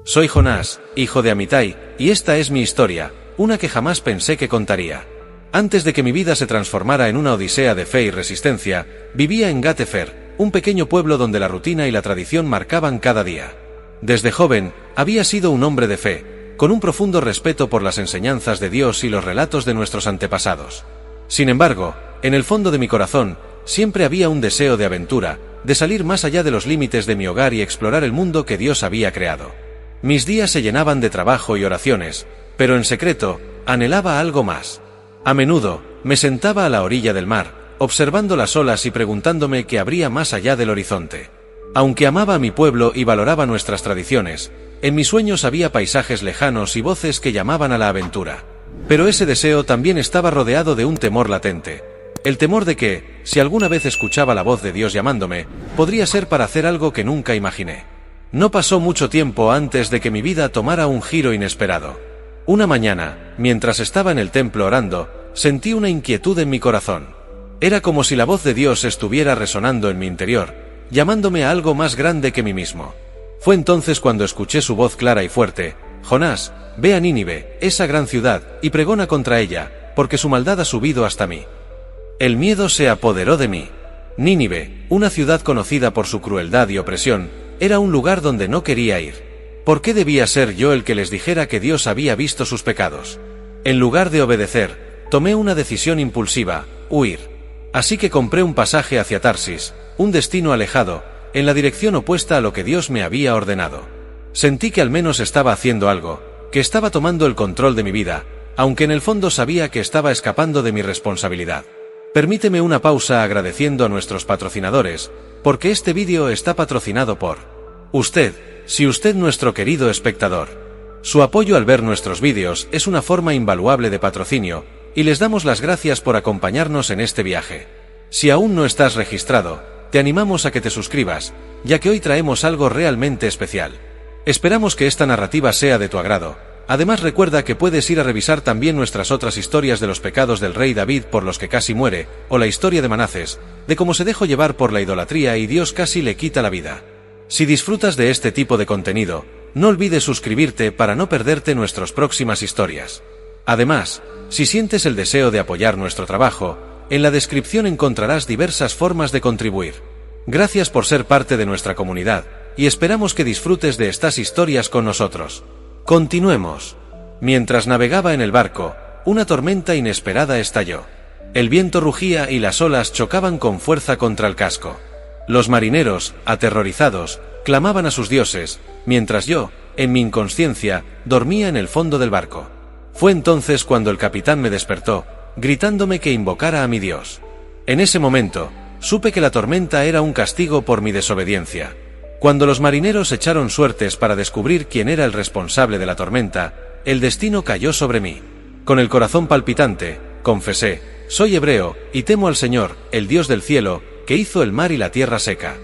Soy Jonás, hijo de Amitai, y esta es mi historia, una que jamás pensé que contaría. Antes de que mi vida se transformara en una odisea de fe y resistencia, vivía en Gat Hefer, un pequeño pueblo donde la rutina y la tradición marcaban cada día. Desde joven, había sido un hombre de fe, con un profundo respeto por las enseñanzas de Dios y los relatos de nuestros antepasados. Sin embargo, en el fondo de mi corazón, siempre había un deseo de aventura, de salir más allá de los límites de mi hogar y explorar el mundo que Dios había creado. Mis días se llenaban de trabajo y oraciones, pero en secreto, anhelaba algo más. A menudo, me sentaba a la orilla del mar, observando las olas y preguntándome qué habría más allá del horizonte. Aunque amaba a mi pueblo y valoraba nuestras tradiciones, en mis sueños había paisajes lejanos y voces que llamaban a la aventura. Pero ese deseo también estaba rodeado de un temor latente. El temor de que, si alguna vez escuchaba la voz de Dios llamándome, podría ser para hacer algo que nunca imaginé. No pasó mucho tiempo antes de que mi vida tomara un giro inesperado. Una mañana, mientras estaba en el templo orando, sentí una inquietud en mi corazón. Era como si la voz de Dios estuviera resonando en mi interior, llamándome a algo más grande que mí mismo. Fue entonces cuando escuché su voz clara y fuerte: Jonás, ve a Nínive, esa gran ciudad, y pregona contra ella, porque su maldad ha subido hasta mí. El miedo se apoderó de mí. Nínive, una ciudad conocida por su crueldad y opresión, era un lugar donde no quería ir. ¿Por qué debía ser yo el que les dijera que Dios había visto sus pecados? En lugar de obedecer, tomé una decisión impulsiva: huir. Así que compré un pasaje hacia Tarsis, un destino alejado, en la dirección opuesta a lo que Dios me había ordenado. Sentí que al menos estaba haciendo algo, que estaba tomando el control de mi vida, aunque en el fondo sabía que estaba escapando de mi responsabilidad. Permíteme una pausa agradeciendo a nuestros patrocinadores, porque este vídeo está patrocinado por usted, si usted nuestro querido espectador. Su apoyo al ver nuestros vídeos es una forma invaluable de patrocinio, y les damos las gracias por acompañarnos en este viaje. Si aún no estás registrado, te animamos a que te suscribas, ya que hoy traemos algo realmente especial. Esperamos que esta narrativa sea de tu agrado. Además, recuerda que puedes ir a revisar también nuestras otras historias de los pecados del rey David por los que casi muere, o la historia de Manases, de cómo se dejó llevar por la idolatría y Dios casi le quita la vida. Si disfrutas de este tipo de contenido, no olvides suscribirte para no perderte nuestras próximas historias. Además, si sientes el deseo de apoyar nuestro trabajo, en la descripción encontrarás diversas formas de contribuir. Gracias por ser parte de nuestra comunidad, y esperamos que disfrutes de estas historias con nosotros. Continuemos. Mientras navegaba en el barco, una tormenta inesperada estalló. El viento rugía y las olas chocaban con fuerza contra el casco. Los marineros, aterrorizados, clamaban a sus dioses, mientras yo, en mi inconsciencia, dormía en el fondo del barco. Fue entonces cuando el capitán me despertó, gritándome que invocara a mi Dios. En ese momento, supe que la tormenta era un castigo por mi desobediencia. Cuando los marineros echaron suertes para descubrir quién era el responsable de la tormenta, el destino cayó sobre mí. Con el corazón palpitante, confesé: soy hebreo, y temo al Señor, el Dios del cielo, que hizo el mar y la tierra seca.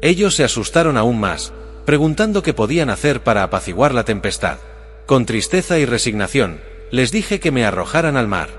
Ellos se asustaron aún más, preguntando qué podían hacer para apaciguar la tempestad. Con tristeza y resignación, les dije que me arrojaran al mar.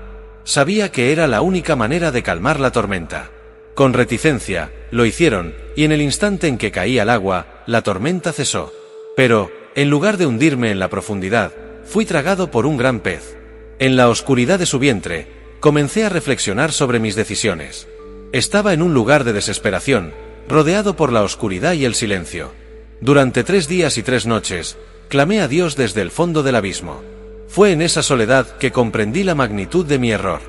Sabía que era la única manera de calmar la tormenta. Con reticencia, lo hicieron, y en el instante en que caí al agua, la tormenta cesó. Pero, en lugar de hundirme en la profundidad, fui tragado por un gran pez. En la oscuridad de su vientre, comencé a reflexionar sobre mis decisiones. Estaba en un lugar de desesperación, rodeado por la oscuridad y el silencio. Durante 3 días y 3 noches, clamé a Dios desde el fondo del abismo. Fue en esa soledad que comprendí la magnitud de mi error.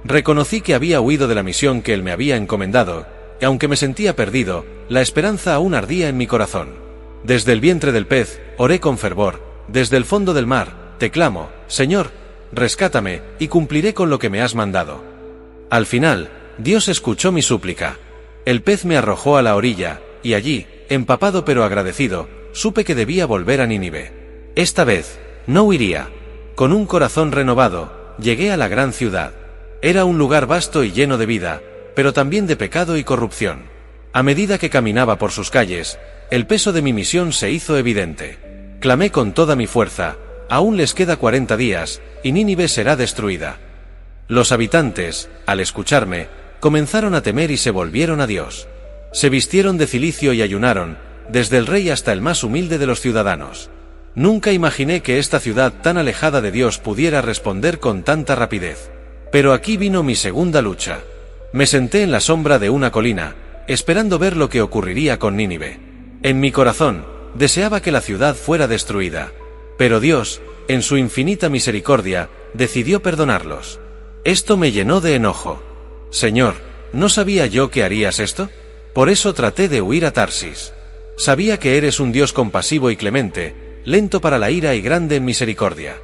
Reconocí que había huido de la misión que Él me había encomendado, y aunque me sentía perdido, la esperanza aún ardía en mi corazón. Desde el vientre del pez, oré con fervor: desde el fondo del mar, te clamo, Señor, rescátame, y cumpliré con lo que me has mandado. Al final, Dios escuchó mi súplica. El pez me arrojó a la orilla, y allí, empapado pero agradecido, supe que debía volver a Nínive. Esta vez, no huiría. Con un corazón renovado, llegué a la gran ciudad. Era un lugar vasto y lleno de vida, pero también de pecado y corrupción. A medida que caminaba por sus calles, el peso de mi misión se hizo evidente. Clamé con toda mi fuerza: aún les queda 40 días, y Nínive será destruida. Los habitantes, al escucharme, comenzaron a temer y se volvieron a Dios. Se vistieron de cilicio y ayunaron, desde el rey hasta el más humilde de los ciudadanos. Nunca imaginé que esta ciudad tan alejada de Dios pudiera responder con tanta rapidez. Pero aquí vino mi segunda lucha. Me senté en la sombra de una colina, esperando ver lo que ocurriría con Nínive. En mi corazón, deseaba que la ciudad fuera destruida. Pero Dios, en su infinita misericordia, decidió perdonarlos. Esto me llenó de enojo. Señor, ¿no sabía yo que harías esto? Por eso traté de huir a Tarsis. Sabía que eres un Dios compasivo y clemente, lento para la ira y grande en misericordia.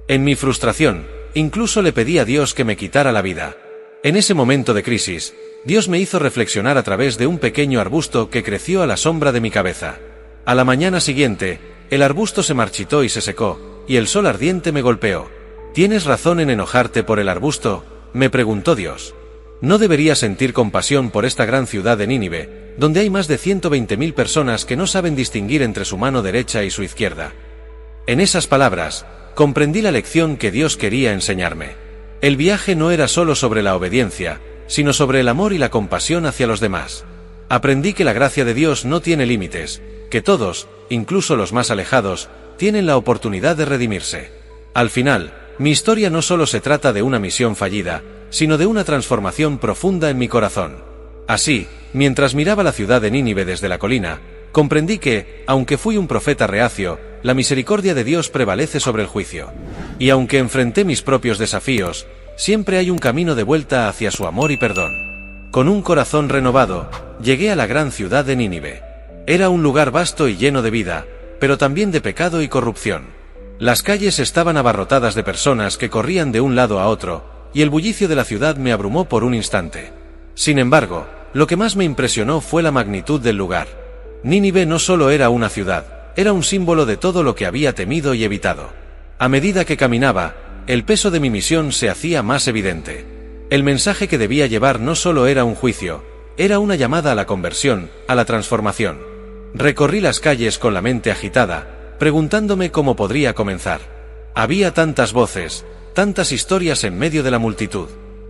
En mi frustración, incluso le pedí a Dios que me quitara la vida. En ese momento de crisis, Dios me hizo reflexionar a través de un pequeño arbusto que creció a la sombra de mi cabeza. A la mañana siguiente, el arbusto se marchitó y se secó, y el sol ardiente me golpeó. ¿Tienes razón en enojarte por el arbusto?, me preguntó Dios. ¿No deberías sentir compasión por esta gran ciudad de Nínive, donde hay más de 120.000 personas que no saben distinguir entre su mano derecha y su izquierda? En esas palabras, comprendí la lección que Dios quería enseñarme. El viaje no era solo sobre la obediencia, sino sobre el amor y la compasión hacia los demás. Aprendí que la gracia de Dios no tiene límites, que todos, incluso los más alejados, tienen la oportunidad de redimirse. Al final, mi historia no solo se trata de una misión fallida, sino de una transformación profunda en mi corazón. Así, mientras miraba la ciudad de Nínive desde la colina, comprendí que, aunque fui un profeta reacio, la misericordia de Dios prevalece sobre el juicio. Y aunque enfrenté mis propios desafíos, siempre hay un camino de vuelta hacia su amor y perdón. Con un corazón renovado, llegué a la gran ciudad de Nínive. Era un lugar vasto y lleno de vida, pero también de pecado y corrupción. Las calles estaban abarrotadas de personas que corrían de un lado a otro, y el bullicio de la ciudad me abrumó por un instante. Sin embargo, lo que más me impresionó fue la magnitud del lugar. Nínive no solo era una ciudad, era un símbolo de todo lo que había temido y evitado. A medida que caminaba, el peso de mi misión se hacía más evidente. El mensaje que debía llevar no solo era un juicio, era una llamada a la conversión, a la transformación. Recorrí las calles con la mente agitada, preguntándome cómo podría comenzar. Había tantas voces, tantas historias en medio de la multitud.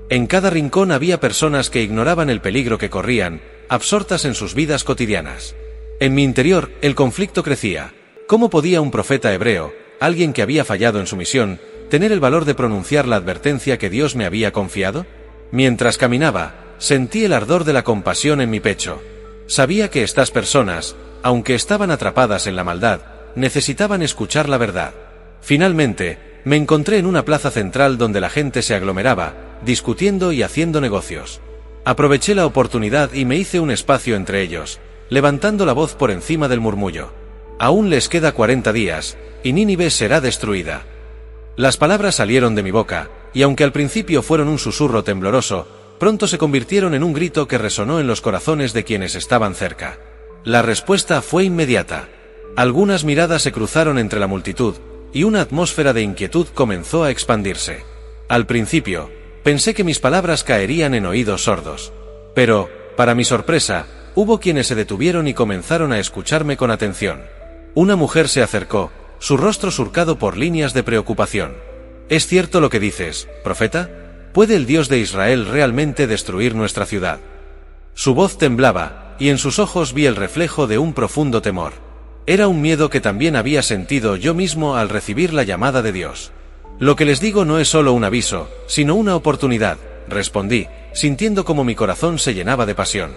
En cada rincón había personas que ignoraban el peligro que corrían, absortas en sus vidas cotidianas. En mi interior, el conflicto crecía. ¿Cómo podía un profeta hebreo, alguien que había fallado en su misión, tener el valor de pronunciar la advertencia que Dios me había confiado? Mientras caminaba, sentí el ardor de la compasión en mi pecho. Sabía que estas personas, aunque estaban atrapadas en la maldad, necesitaban escuchar la verdad. Finalmente, me encontré en una plaza central donde la gente se aglomeraba, discutiendo y haciendo negocios. Aproveché la oportunidad y me hice un espacio entre ellos, levantando la voz por encima del murmullo. Aún les queda 40 días, y Nínive será destruida. Las palabras salieron de mi boca, y aunque al principio fueron un susurro tembloroso, pronto se convirtieron en un grito que resonó en los corazones de quienes estaban cerca. La respuesta fue inmediata. Algunas miradas se cruzaron entre la multitud, y una atmósfera de inquietud comenzó a expandirse. Al principio, pensé que mis palabras caerían en oídos sordos. Pero, para mi sorpresa, hubo quienes se detuvieron y comenzaron a escucharme con atención. Una mujer se acercó, su rostro surcado por líneas de preocupación. ¿Es cierto lo que dices, profeta? ¿Puede el Dios de Israel realmente destruir nuestra ciudad? Su voz temblaba, y en sus ojos vi el reflejo de un profundo temor. Era un miedo que también había sentido yo mismo al recibir la llamada de Dios. Lo que les digo no es solo un aviso, sino una oportunidad, respondí, sintiendo como mi corazón se llenaba de pasión.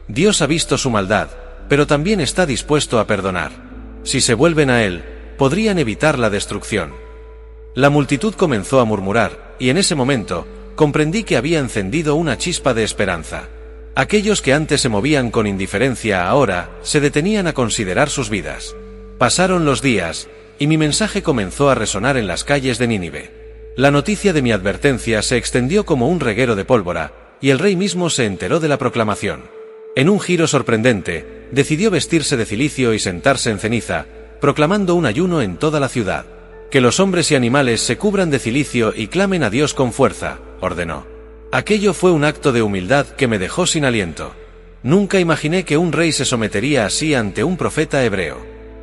Dios ha visto su maldad, pero también está dispuesto a perdonar. Si se vuelven a Él, podrían evitar la destrucción. La multitud comenzó a murmurar, y en ese momento, comprendí que había encendido una chispa de esperanza. Aquellos que antes se movían con indiferencia ahora se detenían a considerar sus vidas. Pasaron los días, y mi mensaje comenzó a resonar en las calles de Nínive. La noticia de mi advertencia se extendió como un reguero de pólvora, y el rey mismo se enteró de la proclamación. En un giro sorprendente, decidió vestirse de cilicio y sentarse en ceniza, proclamando un ayuno en toda la ciudad. Que los hombres y animales se cubran de cilicio y clamen a Dios con fuerza, ordenó. Aquello fue un acto de humildad que me dejó sin aliento. Nunca imaginé que un rey se sometería así ante un profeta hebreo.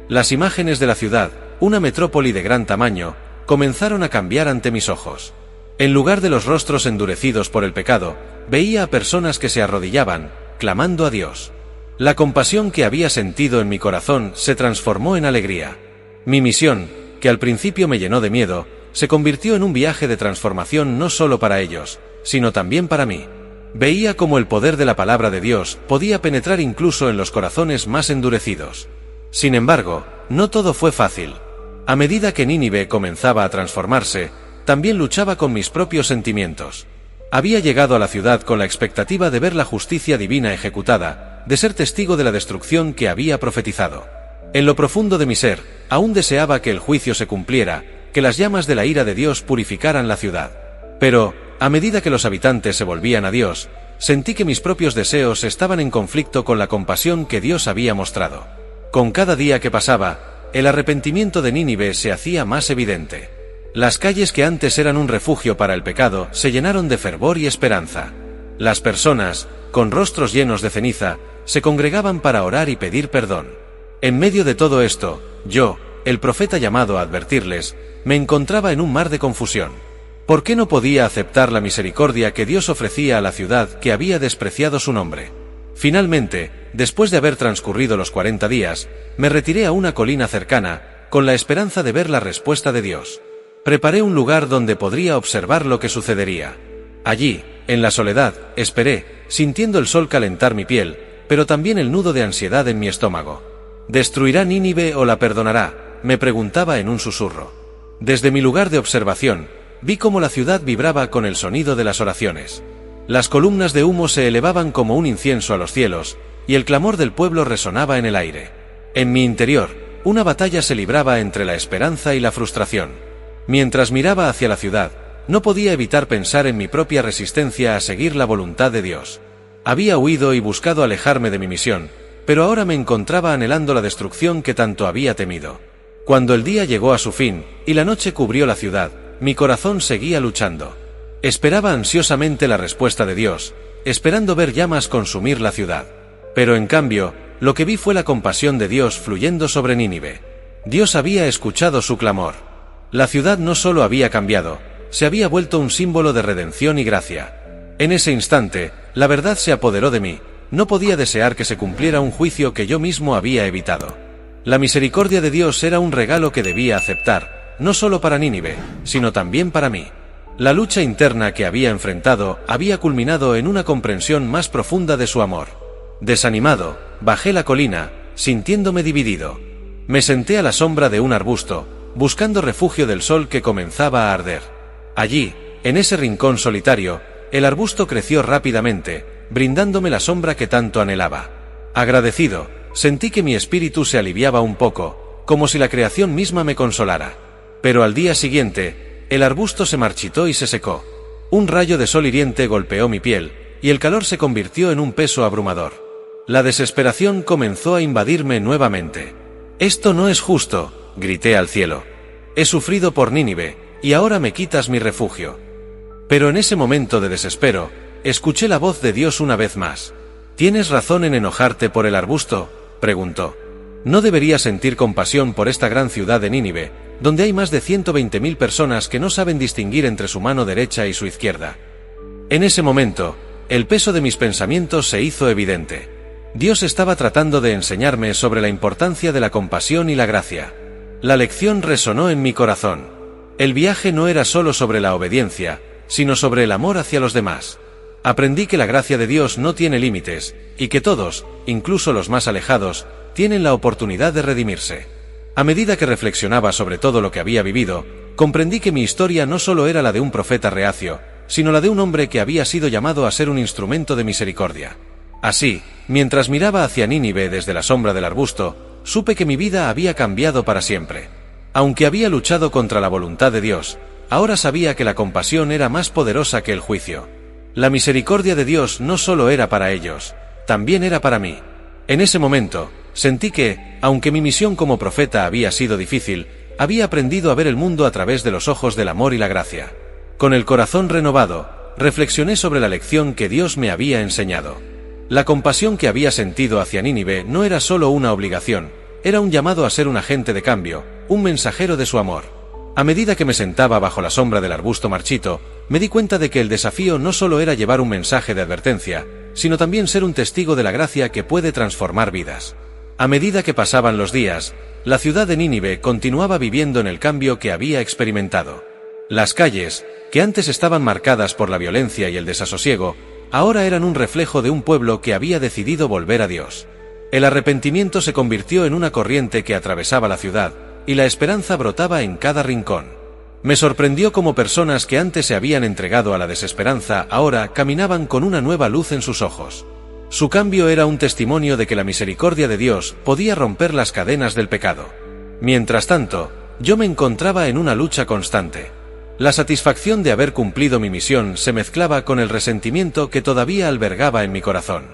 Las imágenes de la ciudad, una metrópoli de gran tamaño, comenzaron a cambiar ante mis ojos. En lugar de los rostros endurecidos por el pecado, veía a personas que se arrodillaban, clamando a Dios. La compasión que había sentido en mi corazón se transformó en alegría. Mi misión, que al principio me llenó de miedo, se convirtió en un viaje de transformación no solo para ellos, sino también para mí. Veía cómo el poder de la palabra de Dios podía penetrar incluso en los corazones más endurecidos. Sin embargo, no todo fue fácil. A medida que Nínive comenzaba a transformarse, también luchaba con mis propios sentimientos. Había llegado a la ciudad con la expectativa de ver la justicia divina ejecutada, de ser testigo de la destrucción que había profetizado. En lo profundo de mi ser, aún deseaba que el juicio se cumpliera, que las llamas de la ira de Dios purificaran la ciudad. Pero, a medida que los habitantes se volvían a Dios, sentí que mis propios deseos estaban en conflicto con la compasión que Dios había mostrado. Con cada día que pasaba, el arrepentimiento de Nínive se hacía más evidente. Las calles que antes eran un refugio para el pecado se llenaron de fervor y esperanza. Las personas, con rostros llenos de ceniza, se congregaban para orar y pedir perdón. En medio de todo esto, yo, el profeta llamado a advertirles, me encontraba en un mar de confusión. ¿Por qué no podía aceptar la misericordia que Dios ofrecía a la ciudad que había despreciado su nombre? Finalmente, después de haber transcurrido los 40 días, me retiré a una colina cercana, con la esperanza de ver la respuesta de Dios. Preparé un lugar donde podría observar lo que sucedería. Allí, en la soledad, esperé, sintiendo el sol calentar mi piel, pero también el nudo de ansiedad en mi estómago. ¿Destruirá Nínive o la perdonará?, me preguntaba en un susurro. Desde mi lugar de observación, vi cómo la ciudad vibraba con el sonido de las oraciones. Las columnas de humo se elevaban como un incienso a los cielos, y el clamor del pueblo resonaba en el aire. En mi interior, una batalla se libraba entre la esperanza y la frustración. Mientras miraba hacia la ciudad, no podía evitar pensar en mi propia resistencia a seguir la voluntad de Dios. Había huido y buscado alejarme de mi misión, pero ahora me encontraba anhelando la destrucción que tanto había temido. Cuando el día llegó a su fin, y la noche cubrió la ciudad, mi corazón seguía luchando. Esperaba ansiosamente la respuesta de Dios, esperando ver llamas consumir la ciudad. Pero en cambio, lo que vi fue la compasión de Dios fluyendo sobre Nínive. Dios había escuchado su clamor. La ciudad no solo había cambiado, se había vuelto un símbolo de redención y gracia. En ese instante, la verdad se apoderó de mí, no podía desear que se cumpliera un juicio que yo mismo había evitado. La misericordia de Dios era un regalo que debía aceptar, no solo para Nínive, sino también para mí. La lucha interna que había enfrentado había culminado en una comprensión más profunda de su amor. Desanimado, bajé la colina, sintiéndome dividido. Me senté a la sombra de un arbusto, buscando refugio del sol que comenzaba a arder. Allí, en ese rincón solitario, el arbusto creció rápidamente, brindándome la sombra que tanto anhelaba. Agradecido, sentí que mi espíritu se aliviaba un poco, como si la creación misma me consolara. Pero al día siguiente, el arbusto se marchitó y se secó. Un rayo de sol hiriente golpeó mi piel, y el calor se convirtió en un peso abrumador. La desesperación comenzó a invadirme nuevamente. «Esto no es justo», grité al cielo. «He sufrido por Nínive, y ahora me quitas mi refugio». Pero en ese momento de desespero, escuché la voz de Dios una vez más. «¿Tienes razón en enojarte por el arbusto?», preguntó. «¿No deberías sentir compasión por esta gran ciudad de Nínive, donde hay más de 120.000 personas que no saben distinguir entre su mano derecha y su izquierda?» En ese momento, el peso de mis pensamientos se hizo evidente. Dios estaba tratando de enseñarme sobre la importancia de la compasión y la gracia. La lección resonó en mi corazón. El viaje no era solo sobre la obediencia, sino sobre el amor hacia los demás. Aprendí que la gracia de Dios no tiene límites, y que todos, incluso los más alejados, tienen la oportunidad de redimirse. A medida que reflexionaba sobre todo lo que había vivido, comprendí que mi historia no solo era la de un profeta reacio, sino la de un hombre que había sido llamado a ser un instrumento de misericordia. Así, mientras miraba hacia Nínive desde la sombra del arbusto, supe que mi vida había cambiado para siempre. Aunque había luchado contra la voluntad de Dios, ahora sabía que la compasión era más poderosa que el juicio. La misericordia de Dios no solo era para ellos, también era para mí. En ese momento, sentí que, aunque mi misión como profeta había sido difícil, había aprendido a ver el mundo a través de los ojos del amor y la gracia. Con el corazón renovado, reflexioné sobre la lección que Dios me había enseñado. La compasión que había sentido hacia Nínive no era solo una obligación, era un llamado a ser un agente de cambio, un mensajero de su amor. A medida que me sentaba bajo la sombra del arbusto marchito, me di cuenta de que el desafío no solo era llevar un mensaje de advertencia, sino también ser un testigo de la gracia que puede transformar vidas. A medida que pasaban los días, la ciudad de Nínive continuaba viviendo en el cambio que había experimentado. Las calles, que antes estaban marcadas por la violencia y el desasosiego, ahora eran un reflejo de un pueblo que había decidido volver a Dios. El arrepentimiento se convirtió en una corriente que atravesaba la ciudad, y la esperanza brotaba en cada rincón. Me sorprendió cómo personas que antes se habían entregado a la desesperanza ahora caminaban con una nueva luz en sus ojos. Su cambio era un testimonio de que la misericordia de Dios podía romper las cadenas del pecado. Mientras tanto, yo me encontraba en una lucha constante. La satisfacción de haber cumplido mi misión se mezclaba con el resentimiento que todavía albergaba en mi corazón.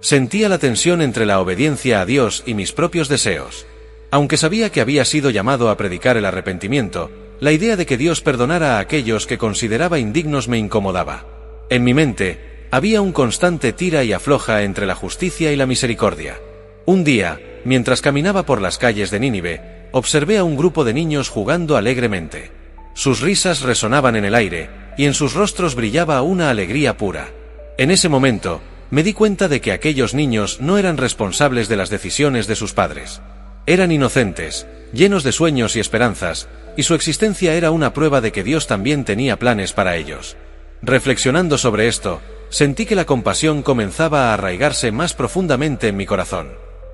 Sentía la tensión entre la obediencia a Dios y mis propios deseos. Aunque sabía que había sido llamado a predicar el arrepentimiento, la idea de que Dios perdonara a aquellos que consideraba indignos me incomodaba. En mi mente, había un constante tira y afloja entre la justicia y la misericordia. Un día, mientras caminaba por las calles de Nínive, observé a un grupo de niños jugando alegremente. Sus risas resonaban en el aire, y en sus rostros brillaba una alegría pura. En ese momento, me di cuenta de que aquellos niños no eran responsables de las decisiones de sus padres. Eran inocentes, llenos de sueños y esperanzas, y su existencia era una prueba de que Dios también tenía planes para ellos. Reflexionando sobre esto, sentí que la compasión comenzaba a arraigarse más profundamente en mi corazón.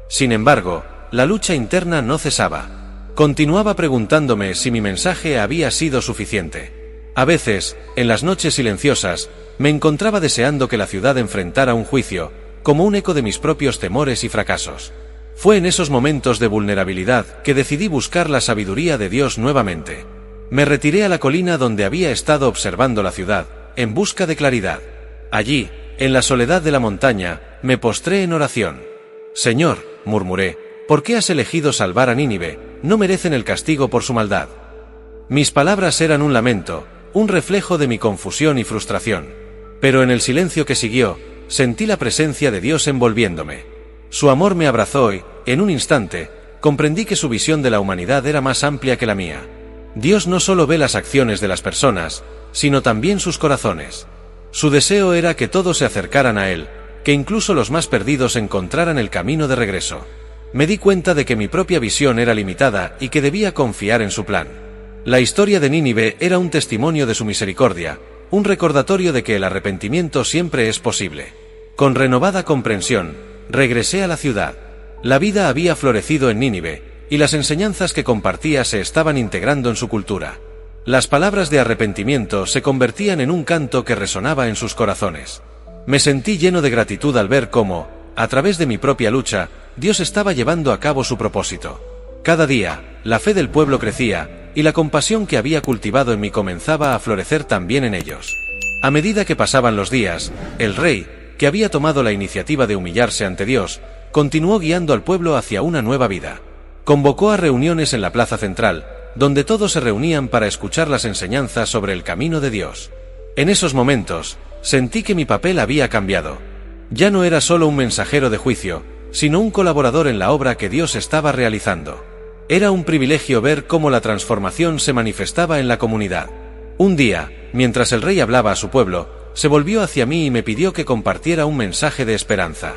Sin embargo, la lucha interna no cesaba. Continuaba preguntándome si mi mensaje había sido suficiente. A veces, en las noches silenciosas, me encontraba deseando que la ciudad enfrentara un juicio, como un eco de mis propios temores y fracasos. Fue en esos momentos de vulnerabilidad que decidí buscar la sabiduría de Dios nuevamente. Me retiré a la colina donde había estado observando la ciudad, en busca de claridad. Allí, en la soledad de la montaña, me postré en oración. «Señor», murmuré, «¿por qué has elegido salvar a Nínive? No merecen el castigo por su maldad». Mis palabras eran un lamento, un reflejo de mi confusión y frustración. Pero en el silencio que siguió, sentí la presencia de Dios envolviéndome. Su amor me abrazó y, en un instante, comprendí que su visión de la humanidad era más amplia que la mía. Dios no solo ve las acciones de las personas, sino también sus corazones. Su deseo era que todos se acercaran a Él, que incluso los más perdidos encontraran el camino de regreso. Me di cuenta de que mi propia visión era limitada y que debía confiar en su plan. La historia de Nínive era un testimonio de su misericordia, un recordatorio de que el arrepentimiento siempre es posible. Con renovada comprensión, regresé a la ciudad. La vida había florecido en Nínive, y las enseñanzas que compartía se estaban integrando en su cultura. Las palabras de arrepentimiento se convertían en un canto que resonaba en sus corazones. Me sentí lleno de gratitud al ver cómo, a través de mi propia lucha, Dios estaba llevando a cabo su propósito. Cada día, la fe del pueblo crecía, y la compasión que había cultivado en mí comenzaba a florecer también en ellos. A medida que pasaban los días, el rey, que había tomado la iniciativa de humillarse ante Dios, continuó guiando al pueblo hacia una nueva vida. Convocó a reuniones en la plaza central, donde todos se reunían para escuchar las enseñanzas sobre el camino de Dios. En esos momentos, sentí que mi papel había cambiado. Ya no era solo un mensajero de juicio, sino un colaborador en la obra que Dios estaba realizando. Era un privilegio ver cómo la transformación se manifestaba en la comunidad. Un día, mientras el rey hablaba a su pueblo, se volvió hacia mí y me pidió que compartiera un mensaje de esperanza.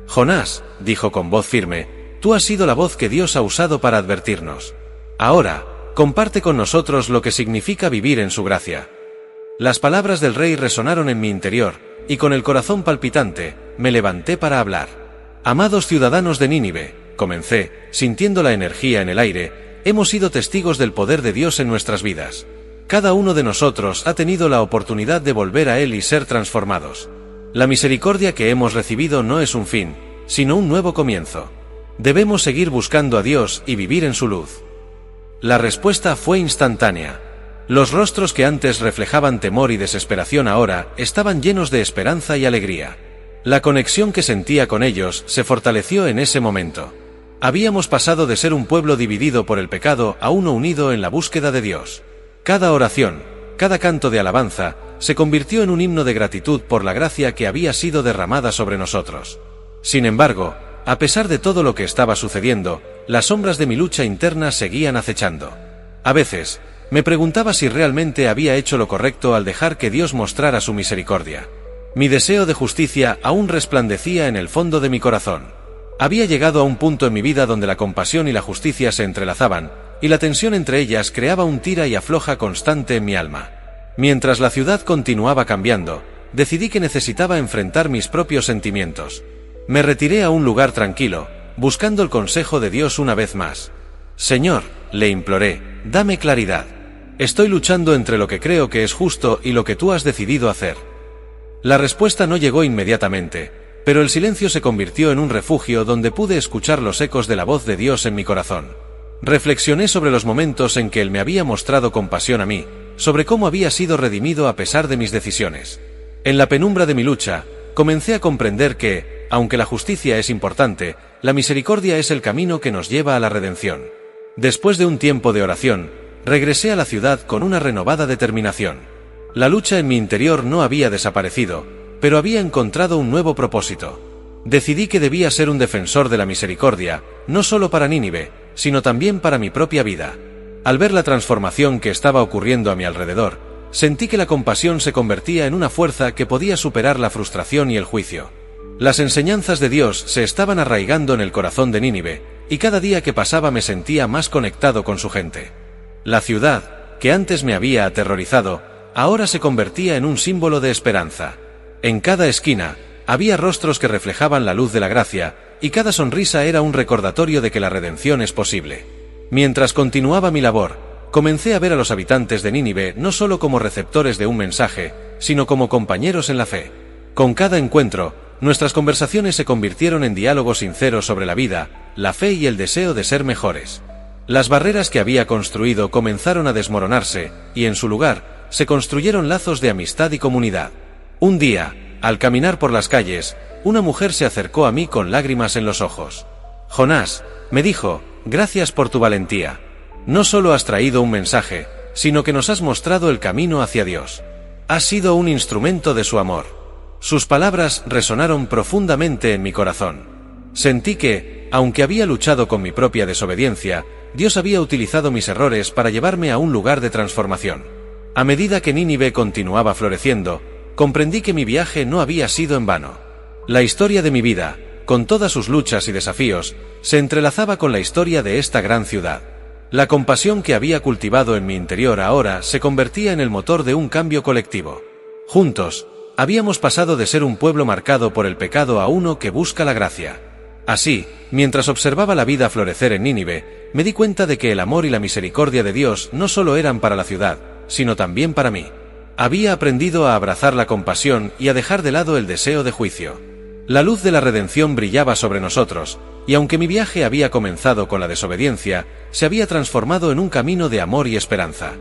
«Jonás», dijo con voz firme, «tú has sido la voz que Dios ha usado para advertirnos. Ahora, comparte con nosotros lo que significa vivir en su gracia». Las palabras del rey resonaron en mi interior, y con el corazón palpitante, me levanté para hablar. «Amados ciudadanos de Nínive», comencé, sintiendo la energía en el aire, «hemos sido testigos del poder de Dios en nuestras vidas. Cada uno de nosotros ha tenido la oportunidad de volver a Él y ser transformados. La misericordia que hemos recibido no es un fin, sino un nuevo comienzo. Debemos seguir buscando a Dios y vivir en su luz». La respuesta fue instantánea. Los rostros que antes reflejaban temor y desesperación ahora estaban llenos de esperanza y alegría. La conexión que sentía con ellos se fortaleció en ese momento. Habíamos pasado de ser un pueblo dividido por el pecado a uno unido en la búsqueda de Dios. Cada oración, cada canto de alabanza, se convirtió en un himno de gratitud por la gracia que había sido derramada sobre nosotros. Sin embargo, a pesar de todo lo que estaba sucediendo, las sombras de mi lucha interna seguían acechando. A veces, me preguntaba si realmente había hecho lo correcto al dejar que Dios mostrara su misericordia. Mi deseo de justicia aún resplandecía en el fondo de mi corazón. Había llegado a un punto en mi vida donde la compasión y la justicia se entrelazaban, y la tensión entre ellas creaba un tira y afloja constante en mi alma. Mientras la ciudad continuaba cambiando, decidí que necesitaba enfrentar mis propios sentimientos. Me retiré a un lugar tranquilo, buscando el consejo de Dios una vez más. Señor, le imploré, dame claridad. Estoy luchando entre lo que creo que es justo y lo que tú has decidido hacer. La respuesta no llegó inmediatamente, pero el silencio se convirtió en un refugio donde pude escuchar los ecos de la voz de Dios en mi corazón. Reflexioné sobre los momentos en que Él me había mostrado compasión a mí, sobre cómo había sido redimido a pesar de mis decisiones. En la penumbra de mi lucha, comencé a comprender que, aunque la justicia es importante, la misericordia es el camino que nos lleva a la redención. Después de un tiempo de oración, regresé a la ciudad con una renovada determinación. La lucha en mi interior no había desaparecido, pero había encontrado un nuevo propósito. Decidí que debía ser un defensor de la misericordia, no solo para Nínive, sino también para mi propia vida. Al ver la transformación que estaba ocurriendo a mi alrededor, sentí que la compasión se convertía en una fuerza que podía superar la frustración y el juicio. Las enseñanzas de Dios se estaban arraigando en el corazón de Nínive, y cada día que pasaba me sentía más conectado con su gente. La ciudad, que antes me había aterrorizado, ahora se convertía en un símbolo de esperanza. En cada esquina, había rostros que reflejaban la luz de la gracia, y cada sonrisa era un recordatorio de que la redención es posible. Mientras continuaba mi labor, comencé a ver a los habitantes de Nínive no solo como receptores de un mensaje, sino como compañeros en la fe. Con cada encuentro, nuestras conversaciones se convirtieron en diálogos sinceros sobre la vida, la fe y el deseo de ser mejores. Las barreras que había construido comenzaron a desmoronarse, y en su lugar, se construyeron lazos de amistad y comunidad. Un día, al caminar por las calles, una mujer se acercó a mí con lágrimas en los ojos. Jonás, me dijo, gracias por tu valentía. No solo has traído un mensaje, sino que nos has mostrado el camino hacia Dios. Has sido un instrumento de su amor. Sus palabras resonaron profundamente en mi corazón. Sentí que, aunque había luchado con mi propia desobediencia, Dios había utilizado mis errores para llevarme a un lugar de transformación. A medida que Nínive continuaba floreciendo, comprendí que mi viaje no había sido en vano. La historia de mi vida, con todas sus luchas y desafíos, se entrelazaba con la historia de esta gran ciudad. La compasión que había cultivado en mi interior ahora se convertía en el motor de un cambio colectivo. Juntos, habíamos pasado de ser un pueblo marcado por el pecado a uno que busca la gracia. Así, mientras observaba la vida florecer en Nínive, me di cuenta de que el amor y la misericordia de Dios no solo eran para la ciudad, sino también para mí. Había aprendido a abrazar la compasión y a dejar de lado el deseo de juicio. La luz de la redención brillaba sobre nosotros, y aunque mi viaje había comenzado con la desobediencia, se había transformado en un camino de amor y esperanza.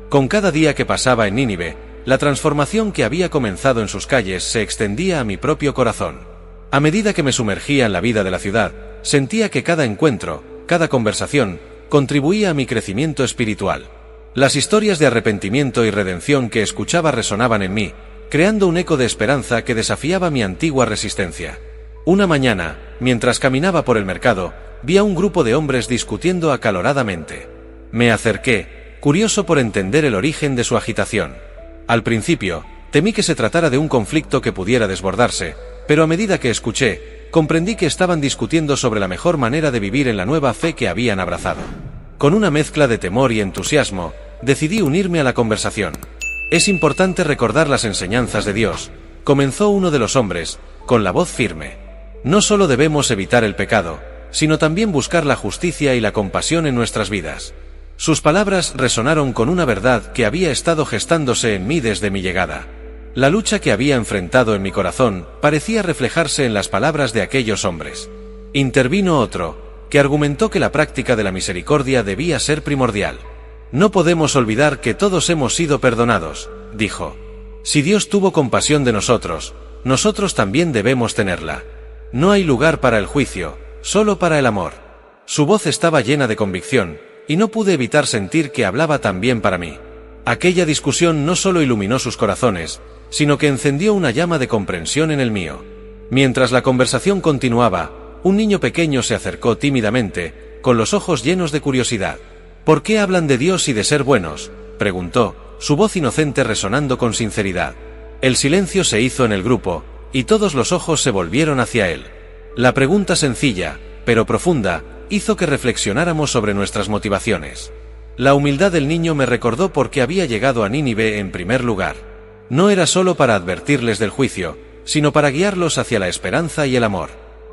Con cada día que pasaba en Nínive, la transformación que había comenzado en sus calles se extendía a mi propio corazón. A medida que me sumergía en la vida de la ciudad, sentía que cada encuentro, cada conversación, contribuía a mi crecimiento espiritual. Las historias de arrepentimiento y redención que escuchaba resonaban en mí, creando un eco de esperanza que desafiaba mi antigua resistencia. Una mañana, mientras caminaba por el mercado, vi a un grupo de hombres discutiendo acaloradamente. Me acerqué, curioso por entender el origen de su agitación. Al principio, temí que se tratara de un conflicto que pudiera desbordarse, pero a medida que escuché, comprendí que estaban discutiendo sobre la mejor manera de vivir en la nueva fe que habían abrazado. Con una mezcla de temor y entusiasmo, decidí unirme a la conversación. Es importante recordar las enseñanzas de Dios, comenzó uno de los hombres, con la voz firme. No solo debemos evitar el pecado, sino también buscar la justicia y la compasión en nuestras vidas. Sus palabras resonaron con una verdad que había estado gestándose en mí desde mi llegada. La lucha que había enfrentado en mi corazón parecía reflejarse en las palabras de aquellos hombres. Intervino otro, que argumentó que la práctica de la misericordia debía ser primordial. No podemos olvidar que todos hemos sido perdonados, dijo. Si Dios tuvo compasión de nosotros, nosotros también debemos tenerla. No hay lugar para el juicio, solo para el amor. Su voz estaba llena de convicción, y no pude evitar sentir que hablaba también para mí. Aquella discusión no solo iluminó sus corazones, sino que encendió una llama de comprensión en el mío. Mientras la conversación continuaba, un niño pequeño se acercó tímidamente, con los ojos llenos de curiosidad. ¿Por qué hablan de Dios y de ser buenos?, preguntó, su voz inocente resonando con sinceridad. El silencio se hizo en el grupo, y todos los ojos se volvieron hacia él. La pregunta sencilla, pero profunda, hizo que reflexionáramos sobre nuestras motivaciones. La humildad del niño me recordó por qué había llegado a Nínive en primer lugar. No era solo para advertirles del juicio, sino para guiarlos hacia la esperanza y el amor.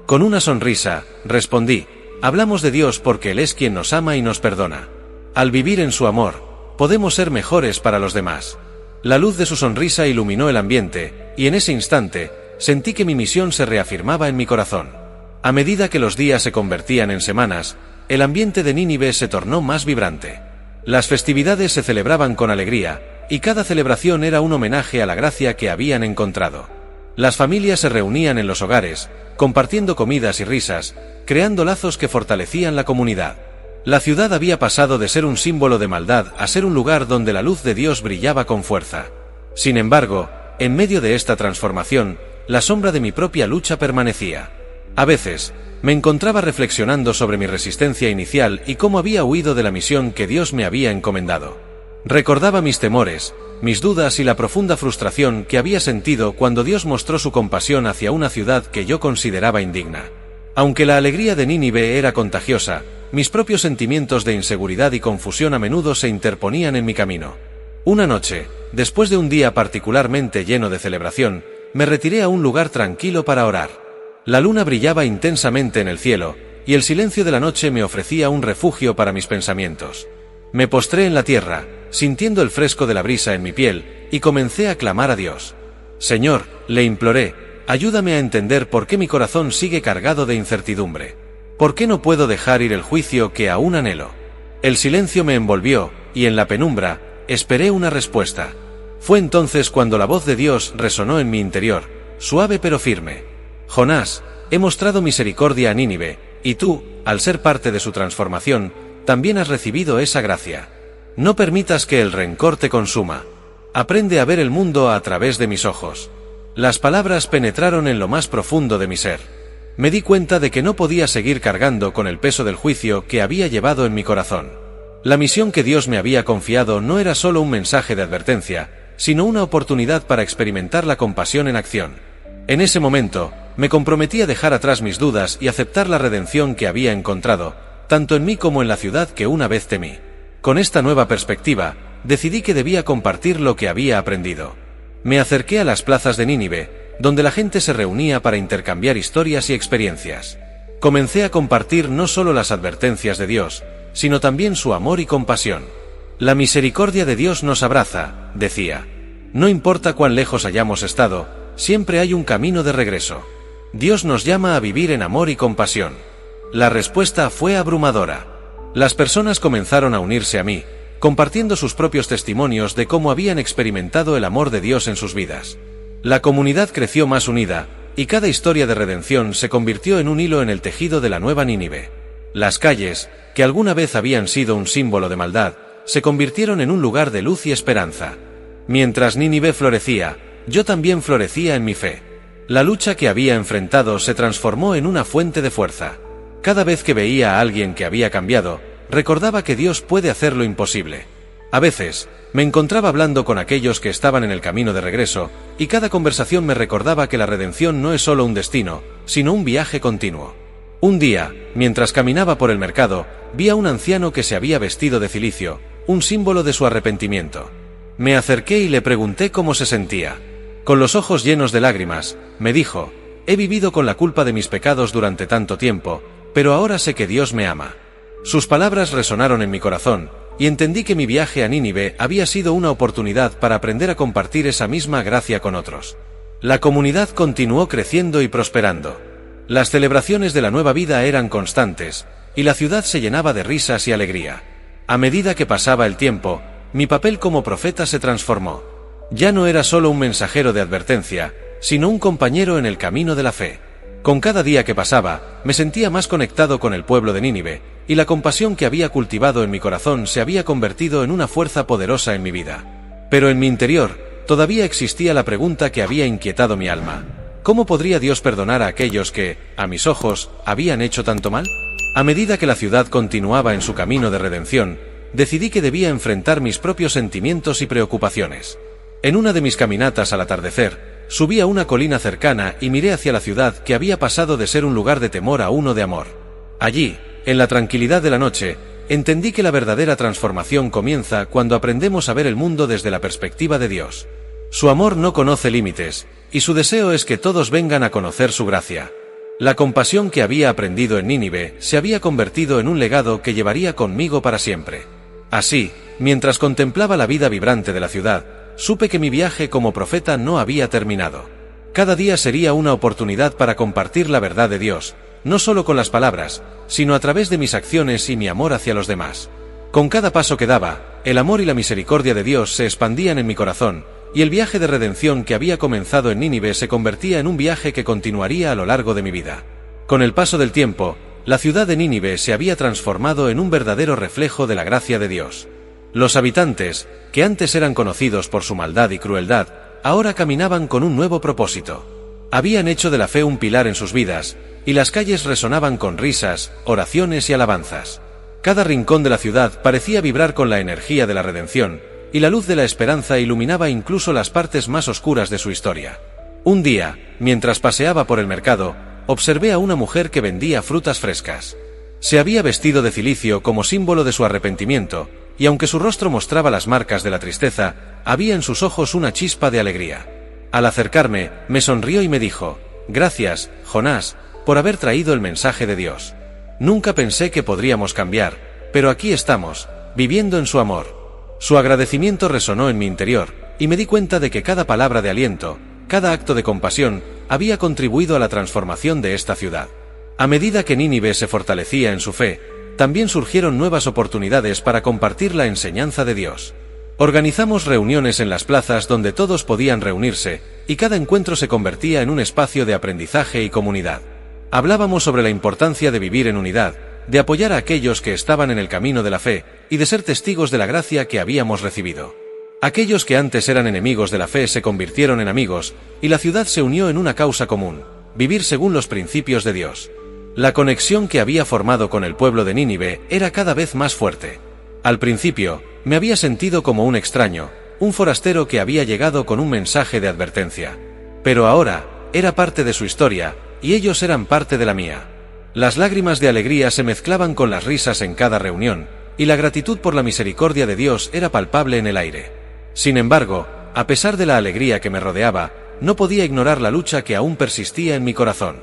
Con una sonrisa, respondí: hablamos de Dios porque Él es quien nos ama y nos perdona. Al vivir en su amor, podemos ser mejores para los demás. La luz de su sonrisa iluminó el ambiente, y en ese instante, sentí que mi misión se reafirmaba en mi corazón. A medida que los días se convertían en semanas, el ambiente de Nínive se tornó más vibrante. Las festividades se celebraban con alegría, y cada celebración era un homenaje a la gracia que habían encontrado. Las familias se reunían en los hogares, compartiendo comidas y risas, creando lazos que fortalecían la comunidad. La ciudad había pasado de ser un símbolo de maldad a ser un lugar donde la luz de Dios brillaba con fuerza. Sin embargo, en medio de esta transformación, la sombra de mi propia lucha permanecía. A veces, me encontraba reflexionando sobre mi resistencia inicial y cómo había huido de la misión que Dios me había encomendado. Recordaba mis temores, mis dudas y la profunda frustración que había sentido cuando Dios mostró su compasión hacia una ciudad que yo consideraba indigna. Aunque la alegría de Nínive era contagiosa, mis propios sentimientos de inseguridad y confusión a menudo se interponían en mi camino. Una noche, después de un día particularmente lleno de celebración, me retiré a un lugar tranquilo para orar. La luna brillaba intensamente en el cielo, y el silencio de la noche me ofrecía un refugio para mis pensamientos. Me postré en la tierra, sintiendo el fresco de la brisa en mi piel, y comencé a clamar a Dios. Señor, le imploré, ayúdame a entender por qué mi corazón sigue cargado de incertidumbre. ¿Por qué no puedo dejar ir el juicio que aún anhelo? El silencio me envolvió, y en la penumbra, esperé una respuesta. Fue entonces cuando la voz de Dios resonó en mi interior, suave pero firme. Jonás, he mostrado misericordia a Nínive, y tú, al ser parte de su transformación, también has recibido esa gracia. No permitas que el rencor te consuma. Aprende a ver el mundo a través de mis ojos. Las palabras penetraron en lo más profundo de mi ser. Me di cuenta de que no podía seguir cargando con el peso del juicio que había llevado en mi corazón. La misión que Dios me había confiado no era solo un mensaje de advertencia, sino una oportunidad para experimentar la compasión en acción. En ese momento, me comprometí a dejar atrás mis dudas y aceptar la redención que había encontrado, tanto en mí como en la ciudad que una vez temí. Con esta nueva perspectiva, decidí que debía compartir lo que había aprendido. Me acerqué a las plazas de Nínive, donde la gente se reunía para intercambiar historias y experiencias. Comencé a compartir no solo las advertencias de Dios, sino también su amor y compasión. La misericordia de Dios nos abraza, decía. No importa cuán lejos hayamos estado, siempre hay un camino de regreso. Dios nos llama a vivir en amor y compasión. La respuesta fue abrumadora. Las personas comenzaron a unirse a mí, compartiendo sus propios testimonios de cómo habían experimentado el amor de Dios en sus vidas. La comunidad creció más unida, y cada historia de redención se convirtió en un hilo en el tejido de la nueva Nínive. Las calles, que alguna vez habían sido un símbolo de maldad, se convirtieron en un lugar de luz y esperanza. Mientras Nínive florecía, yo también florecía en mi fe. La lucha que había enfrentado se transformó en una fuente de fuerza. Cada vez que veía a alguien que había cambiado, recordaba que Dios puede hacer lo imposible. A veces, me encontraba hablando con aquellos que estaban en el camino de regreso, y cada conversación me recordaba que la redención no es solo un destino, sino un viaje continuo. Un día, mientras caminaba por el mercado, vi a un anciano que se había vestido de cilicio, un símbolo de su arrepentimiento. Me acerqué y le pregunté cómo se sentía. Con los ojos llenos de lágrimas, me dijo: he vivido con la culpa de mis pecados durante tanto tiempo, pero ahora sé que Dios me ama. Sus palabras resonaron en mi corazón, y entendí que mi viaje a Nínive había sido una oportunidad para aprender a compartir esa misma gracia con otros. La comunidad continuó creciendo y prosperando. Las celebraciones de la nueva vida eran constantes, y la ciudad se llenaba de risas y alegría. A medida que pasaba el tiempo, mi papel como profeta se transformó. Ya no era solo un mensajero de advertencia, sino un compañero en el camino de la fe. Con cada día que pasaba, me sentía más conectado con el pueblo de Nínive, y la compasión que había cultivado en mi corazón se había convertido en una fuerza poderosa en mi vida. Pero en mi interior, todavía existía la pregunta que había inquietado mi alma. ¿Cómo podría Dios perdonar a aquellos que, a mis ojos, habían hecho tanto mal? A medida que la ciudad continuaba en su camino de redención, decidí que debía enfrentar mis propios sentimientos y preocupaciones. En una de mis caminatas al atardecer, subí a una colina cercana y miré hacia la ciudad que había pasado de ser un lugar de temor a uno de amor. Allí, en la tranquilidad de la noche, entendí que la verdadera transformación comienza cuando aprendemos a ver el mundo desde la perspectiva de Dios. Su amor no conoce límites, y su deseo es que todos vengan a conocer su gracia. La compasión que había aprendido en Nínive se había convertido en un legado que llevaría conmigo para siempre. Así, mientras contemplaba la vida vibrante de la ciudad, supe que mi viaje como profeta no había terminado. Cada día sería una oportunidad para compartir la verdad de Dios, no solo con las palabras, sino a través de mis acciones y mi amor hacia los demás. Con cada paso que daba, el amor y la misericordia de Dios se expandían en mi corazón, y el viaje de redención que había comenzado en Nínive se convertía en un viaje que continuaría a lo largo de mi vida. Con el paso del tiempo, la ciudad de Nínive se había transformado en un verdadero reflejo de la gracia de Dios. Los habitantes, que antes eran conocidos por su maldad y crueldad, ahora caminaban con un nuevo propósito. Habían hecho de la fe un pilar en sus vidas, y las calles resonaban con risas, oraciones y alabanzas. Cada rincón de la ciudad parecía vibrar con la energía de la redención, y la luz de la esperanza iluminaba incluso las partes más oscuras de su historia. Un día, mientras paseaba por el mercado, observé a una mujer que vendía frutas frescas. Se había vestido de cilicio como símbolo de su arrepentimiento, y aunque su rostro mostraba las marcas de la tristeza, había en sus ojos una chispa de alegría. Al acercarme, me sonrió y me dijo: «Gracias, Jonás, por haber traído el mensaje de Dios. Nunca pensé que podríamos cambiar, pero aquí estamos, viviendo en su amor». Su agradecimiento resonó en mi interior, y me di cuenta de que cada palabra de aliento, cada acto de compasión, había contribuido a la transformación de esta ciudad. A medida que Nínive se fortalecía en su fe, también surgieron nuevas oportunidades para compartir la enseñanza de Dios. Organizamos reuniones en las plazas donde todos podían reunirse, y cada encuentro se convertía en un espacio de aprendizaje y comunidad. Hablábamos sobre la importancia de vivir en unidad, de apoyar a aquellos que estaban en el camino de la fe, y de ser testigos de la gracia que habíamos recibido. Aquellos que antes eran enemigos de la fe se convirtieron en amigos, y la ciudad se unió en una causa común: vivir según los principios de Dios. La conexión que había formado con el pueblo de Nínive era cada vez más fuerte. Al principio, me había sentido como un extraño, un forastero que había llegado con un mensaje de advertencia. Pero ahora, era parte de su historia, y ellos eran parte de la mía. Las lágrimas de alegría se mezclaban con las risas en cada reunión, y la gratitud por la misericordia de Dios era palpable en el aire. Sin embargo, a pesar de la alegría que me rodeaba, no podía ignorar la lucha que aún persistía en mi corazón.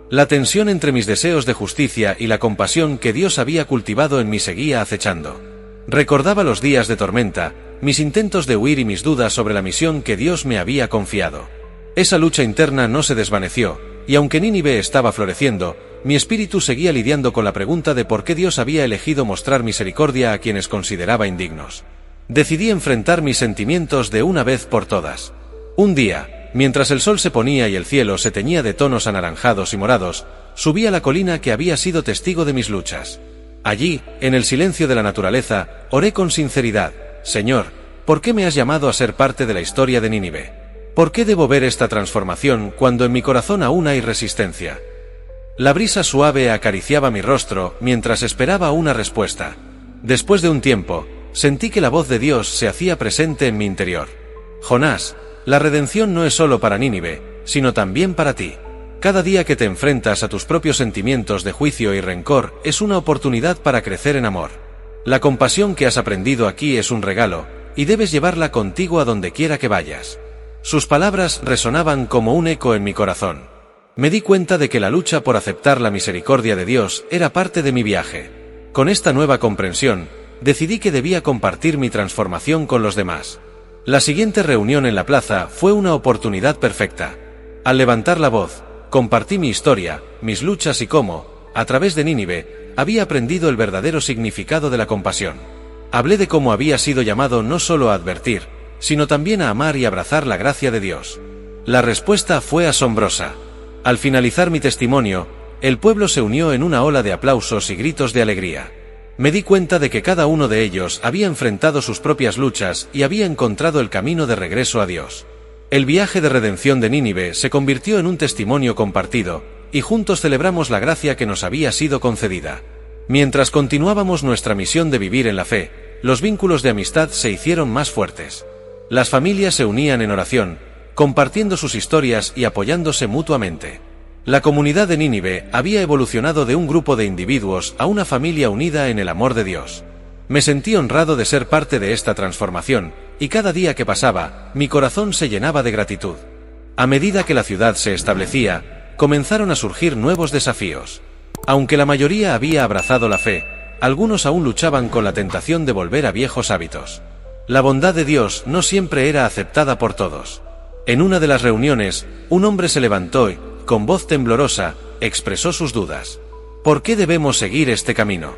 La tensión entre mis deseos de justicia y la compasión que Dios había cultivado en mí seguía acechando. Recordaba los días de tormenta, mis intentos de huir y mis dudas sobre la misión que Dios me había confiado. Esa lucha interna no se desvaneció, y aunque Nínive estaba floreciendo, mi espíritu seguía lidiando con la pregunta de por qué Dios había elegido mostrar misericordia a quienes consideraba indignos. Decidí enfrentar mis sentimientos de una vez por todas. Un día, mientras el sol se ponía y el cielo se teñía de tonos anaranjados y morados, subí a la colina que había sido testigo de mis luchas. Allí, en el silencio de la naturaleza, oré con sinceridad: «Señor, ¿por qué me has llamado a ser parte de la historia de Nínive? ¿Por qué debo ver esta transformación cuando en mi corazón aún hay resistencia?». La brisa suave acariciaba mi rostro mientras esperaba una respuesta. Después de un tiempo, sentí que la voz de Dios se hacía presente en mi interior. «Jonás, la redención no es solo para Nínive, sino también para ti. Cada día que te enfrentas a tus propios sentimientos de juicio y rencor es una oportunidad para crecer en amor. La compasión que has aprendido aquí es un regalo, y debes llevarla contigo a donde quiera que vayas». Sus palabras resonaban como un eco en mi corazón. Me di cuenta de que la lucha por aceptar la misericordia de Dios era parte de mi viaje. Con esta nueva comprensión, decidí que debía compartir mi transformación con los demás. La siguiente reunión en la plaza fue una oportunidad perfecta. Al levantar la voz, compartí mi historia, mis luchas y cómo, a través de Nínive, había aprendido el verdadero significado de la compasión. Hablé de cómo había sido llamado no solo a advertir, sino también a amar y abrazar la gracia de Dios. La respuesta fue asombrosa. Al finalizar mi testimonio, el pueblo se unió en una ola de aplausos y gritos de alegría. Me di cuenta de que cada uno de ellos había enfrentado sus propias luchas y había encontrado el camino de regreso a Dios. El viaje de redención de Nínive se convirtió en un testimonio compartido, y juntos celebramos la gracia que nos había sido concedida. Mientras continuábamos nuestra misión de vivir en la fe, los vínculos de amistad se hicieron más fuertes. Las familias se unían en oración, compartiendo sus historias y apoyándose mutuamente. La comunidad de Nínive había evolucionado de un grupo de individuos a una familia unida en el amor de Dios. Me sentí honrado de ser parte de esta transformación, y cada día que pasaba, mi corazón se llenaba de gratitud. A medida que la ciudad se establecía, comenzaron a surgir nuevos desafíos. Aunque la mayoría había abrazado la fe, algunos aún luchaban con la tentación de volver a viejos hábitos. La bondad de Dios no siempre era aceptada por todos. En una de las reuniones, un hombre se levantó y, con voz temblorosa, expresó sus dudas. ¿Por qué debemos seguir este camino?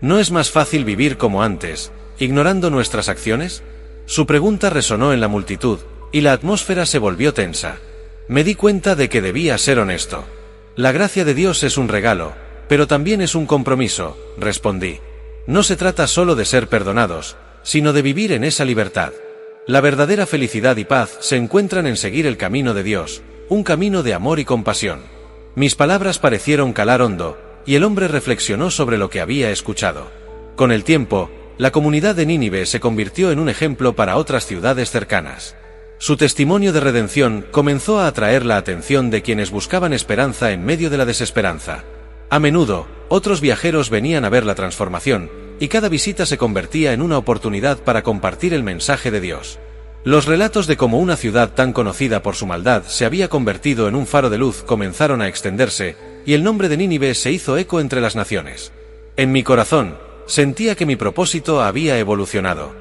¿No es más fácil vivir como antes, ignorando nuestras acciones? Su pregunta resonó en la multitud, y la atmósfera se volvió tensa. Me di cuenta de que debía ser honesto. La gracia de Dios es un regalo, pero también es un compromiso, respondí. No se trata solo de ser perdonados, sino de vivir en esa libertad. La verdadera felicidad y paz se encuentran en seguir el camino de Dios, un camino de amor y compasión. Mis palabras parecieron calar hondo, y el hombre reflexionó sobre lo que había escuchado. Con el tiempo, la comunidad de Nínive se convirtió en un ejemplo para otras ciudades cercanas. Su testimonio de redención comenzó a atraer la atención de quienes buscaban esperanza en medio de la desesperanza. A menudo, otros viajeros venían a ver la transformación, y cada visita se convertía en una oportunidad para compartir el mensaje de Dios. Los relatos de cómo una ciudad tan conocida por su maldad se había convertido en un faro de luz comenzaron a extenderse, y el nombre de Nínive se hizo eco entre las naciones. En mi corazón, sentía que mi propósito había evolucionado.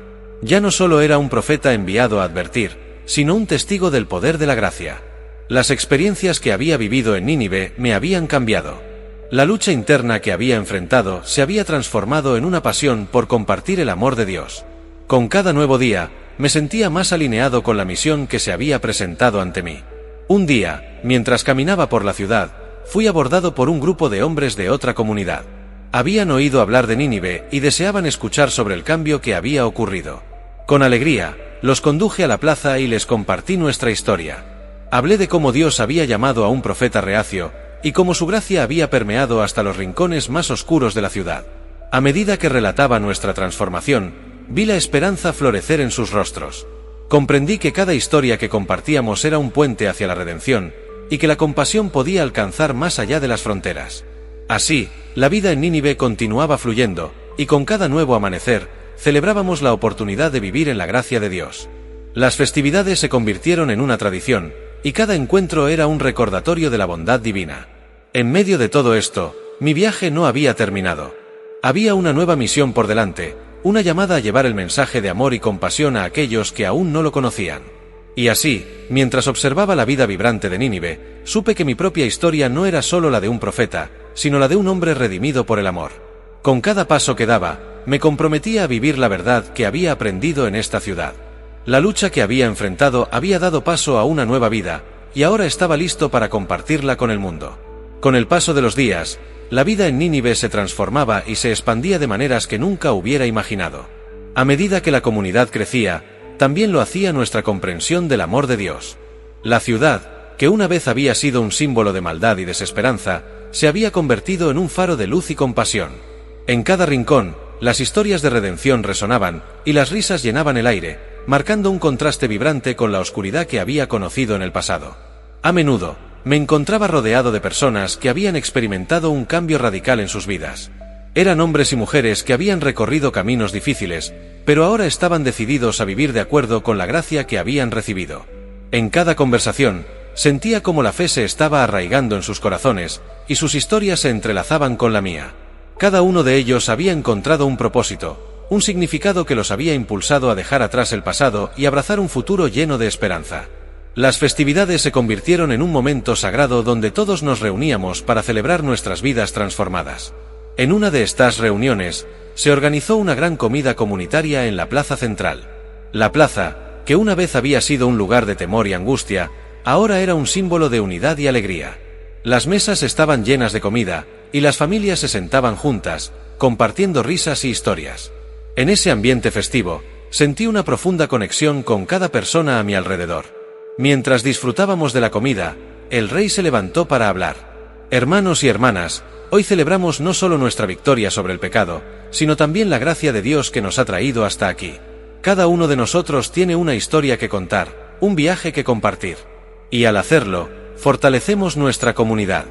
Ya no solo era un profeta enviado a advertir, sino un testigo del poder de la gracia. Las experiencias que había vivido en Nínive me habían cambiado. La lucha interna que había enfrentado se había transformado en una pasión por compartir el amor de Dios. Con cada nuevo día, me sentía más alineado con la misión que se había presentado ante mí. Un día, mientras caminaba por la ciudad, fui abordado por un grupo de hombres de otra comunidad. Habían oído hablar de Nínive y deseaban escuchar sobre el cambio que había ocurrido. Con alegría, los conduje a la plaza y les compartí nuestra historia. Hablé de cómo Dios había llamado a un profeta reacio, y cómo su gracia había permeado hasta los rincones más oscuros de la ciudad. A medida que relataba nuestra transformación, vi la esperanza florecer en sus rostros. Comprendí que cada historia que compartíamos era un puente hacia la redención, y que la compasión podía alcanzar más allá de las fronteras. Así, la vida en Nínive continuaba fluyendo, y con cada nuevo amanecer, celebrábamos la oportunidad de vivir en la gracia de Dios. Las festividades se convirtieron en una tradición, y cada encuentro era un recordatorio de la bondad divina. En medio de todo esto, mi viaje no había terminado. Había una nueva misión por delante, una llamada a llevar el mensaje de amor y compasión a aquellos que aún no lo conocían. Y así, mientras observaba la vida vibrante de Nínive, supe que mi propia historia no era solo la de un profeta, sino la de un hombre redimido por el amor. Con cada paso que daba, me comprometía a vivir la verdad que había aprendido en esta ciudad. La lucha que había enfrentado había dado paso a una nueva vida, y ahora estaba listo para compartirla con el mundo. Con el paso de los días, la vida en Nínive se transformaba y se expandía de maneras que nunca hubiera imaginado. A medida que la comunidad crecía, también lo hacía nuestra comprensión del amor de Dios. La ciudad, que una vez había sido un símbolo de maldad y desesperanza, se había convertido en un faro de luz y compasión. En cada rincón, las historias de redención resonaban, y las risas llenaban el aire, marcando un contraste vibrante con la oscuridad que había conocido en el pasado. A menudo, me encontraba rodeado de personas que habían experimentado un cambio radical en sus vidas. Eran hombres y mujeres que habían recorrido caminos difíciles, pero ahora estaban decididos a vivir de acuerdo con la gracia que habían recibido. En cada conversación, sentía como la fe se estaba arraigando en sus corazones, y sus historias se entrelazaban con la mía. Cada uno de ellos había encontrado un propósito, un significado que los había impulsado a dejar atrás el pasado y abrazar un futuro lleno de esperanza. Las festividades se convirtieron en un momento sagrado donde todos nos reuníamos para celebrar nuestras vidas transformadas. En una de estas reuniones, se organizó una gran comida comunitaria en la plaza central. La plaza, que una vez había sido un lugar de temor y angustia, ahora era un símbolo de unidad y alegría. Las mesas estaban llenas de comida, y las familias se sentaban juntas, compartiendo risas y historias. En ese ambiente festivo, sentí una profunda conexión con cada persona a mi alrededor. Mientras disfrutábamos de la comida, el rey se levantó para hablar. Hermanos y hermanas, hoy celebramos no solo nuestra victoria sobre el pecado, sino también la gracia de Dios que nos ha traído hasta aquí. Cada uno de nosotros tiene una historia que contar, un viaje que compartir. Y al hacerlo, fortalecemos nuestra comunidad.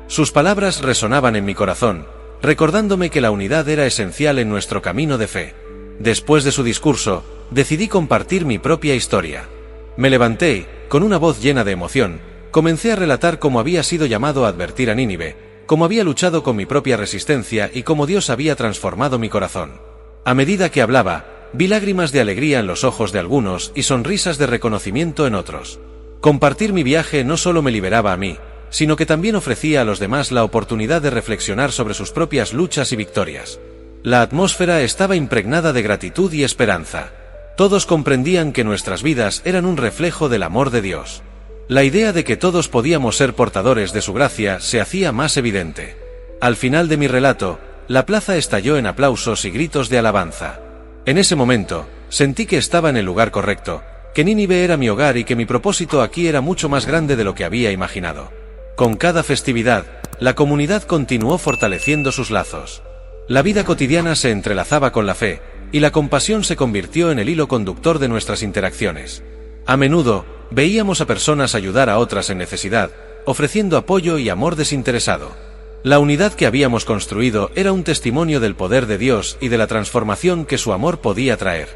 Sus palabras resonaban en mi corazón, recordándome que la unidad era esencial en nuestro camino de fe. Después de su discurso, decidí compartir mi propia historia. Me levanté y, con una voz llena de emoción, comencé a relatar cómo había sido llamado a advertir a Nínive, cómo había luchado con mi propia resistencia y cómo Dios había transformado mi corazón. A medida que hablaba, vi lágrimas de alegría en los ojos de algunos y sonrisas de reconocimiento en otros. Compartir mi viaje no solo me liberaba a mí, sino que también ofrecía a los demás la oportunidad de reflexionar sobre sus propias luchas y victorias. La atmósfera estaba impregnada de gratitud y esperanza. Todos comprendían que nuestras vidas eran un reflejo del amor de Dios. La idea de que todos podíamos ser portadores de su gracia se hacía más evidente. Al final de mi relato, la plaza estalló en aplausos y gritos de alabanza. En ese momento, sentí que estaba en el lugar correcto, que Nínive era mi hogar y que mi propósito aquí era mucho más grande de lo que había imaginado. Con cada festividad, la comunidad continuó fortaleciendo sus lazos. La vida cotidiana se entrelazaba con la fe, y la compasión se convirtió en el hilo conductor de nuestras interacciones. A menudo, veíamos a personas ayudar a otras en necesidad, ofreciendo apoyo y amor desinteresado. La unidad que habíamos construido era un testimonio del poder de Dios y de la transformación que su amor podía traer.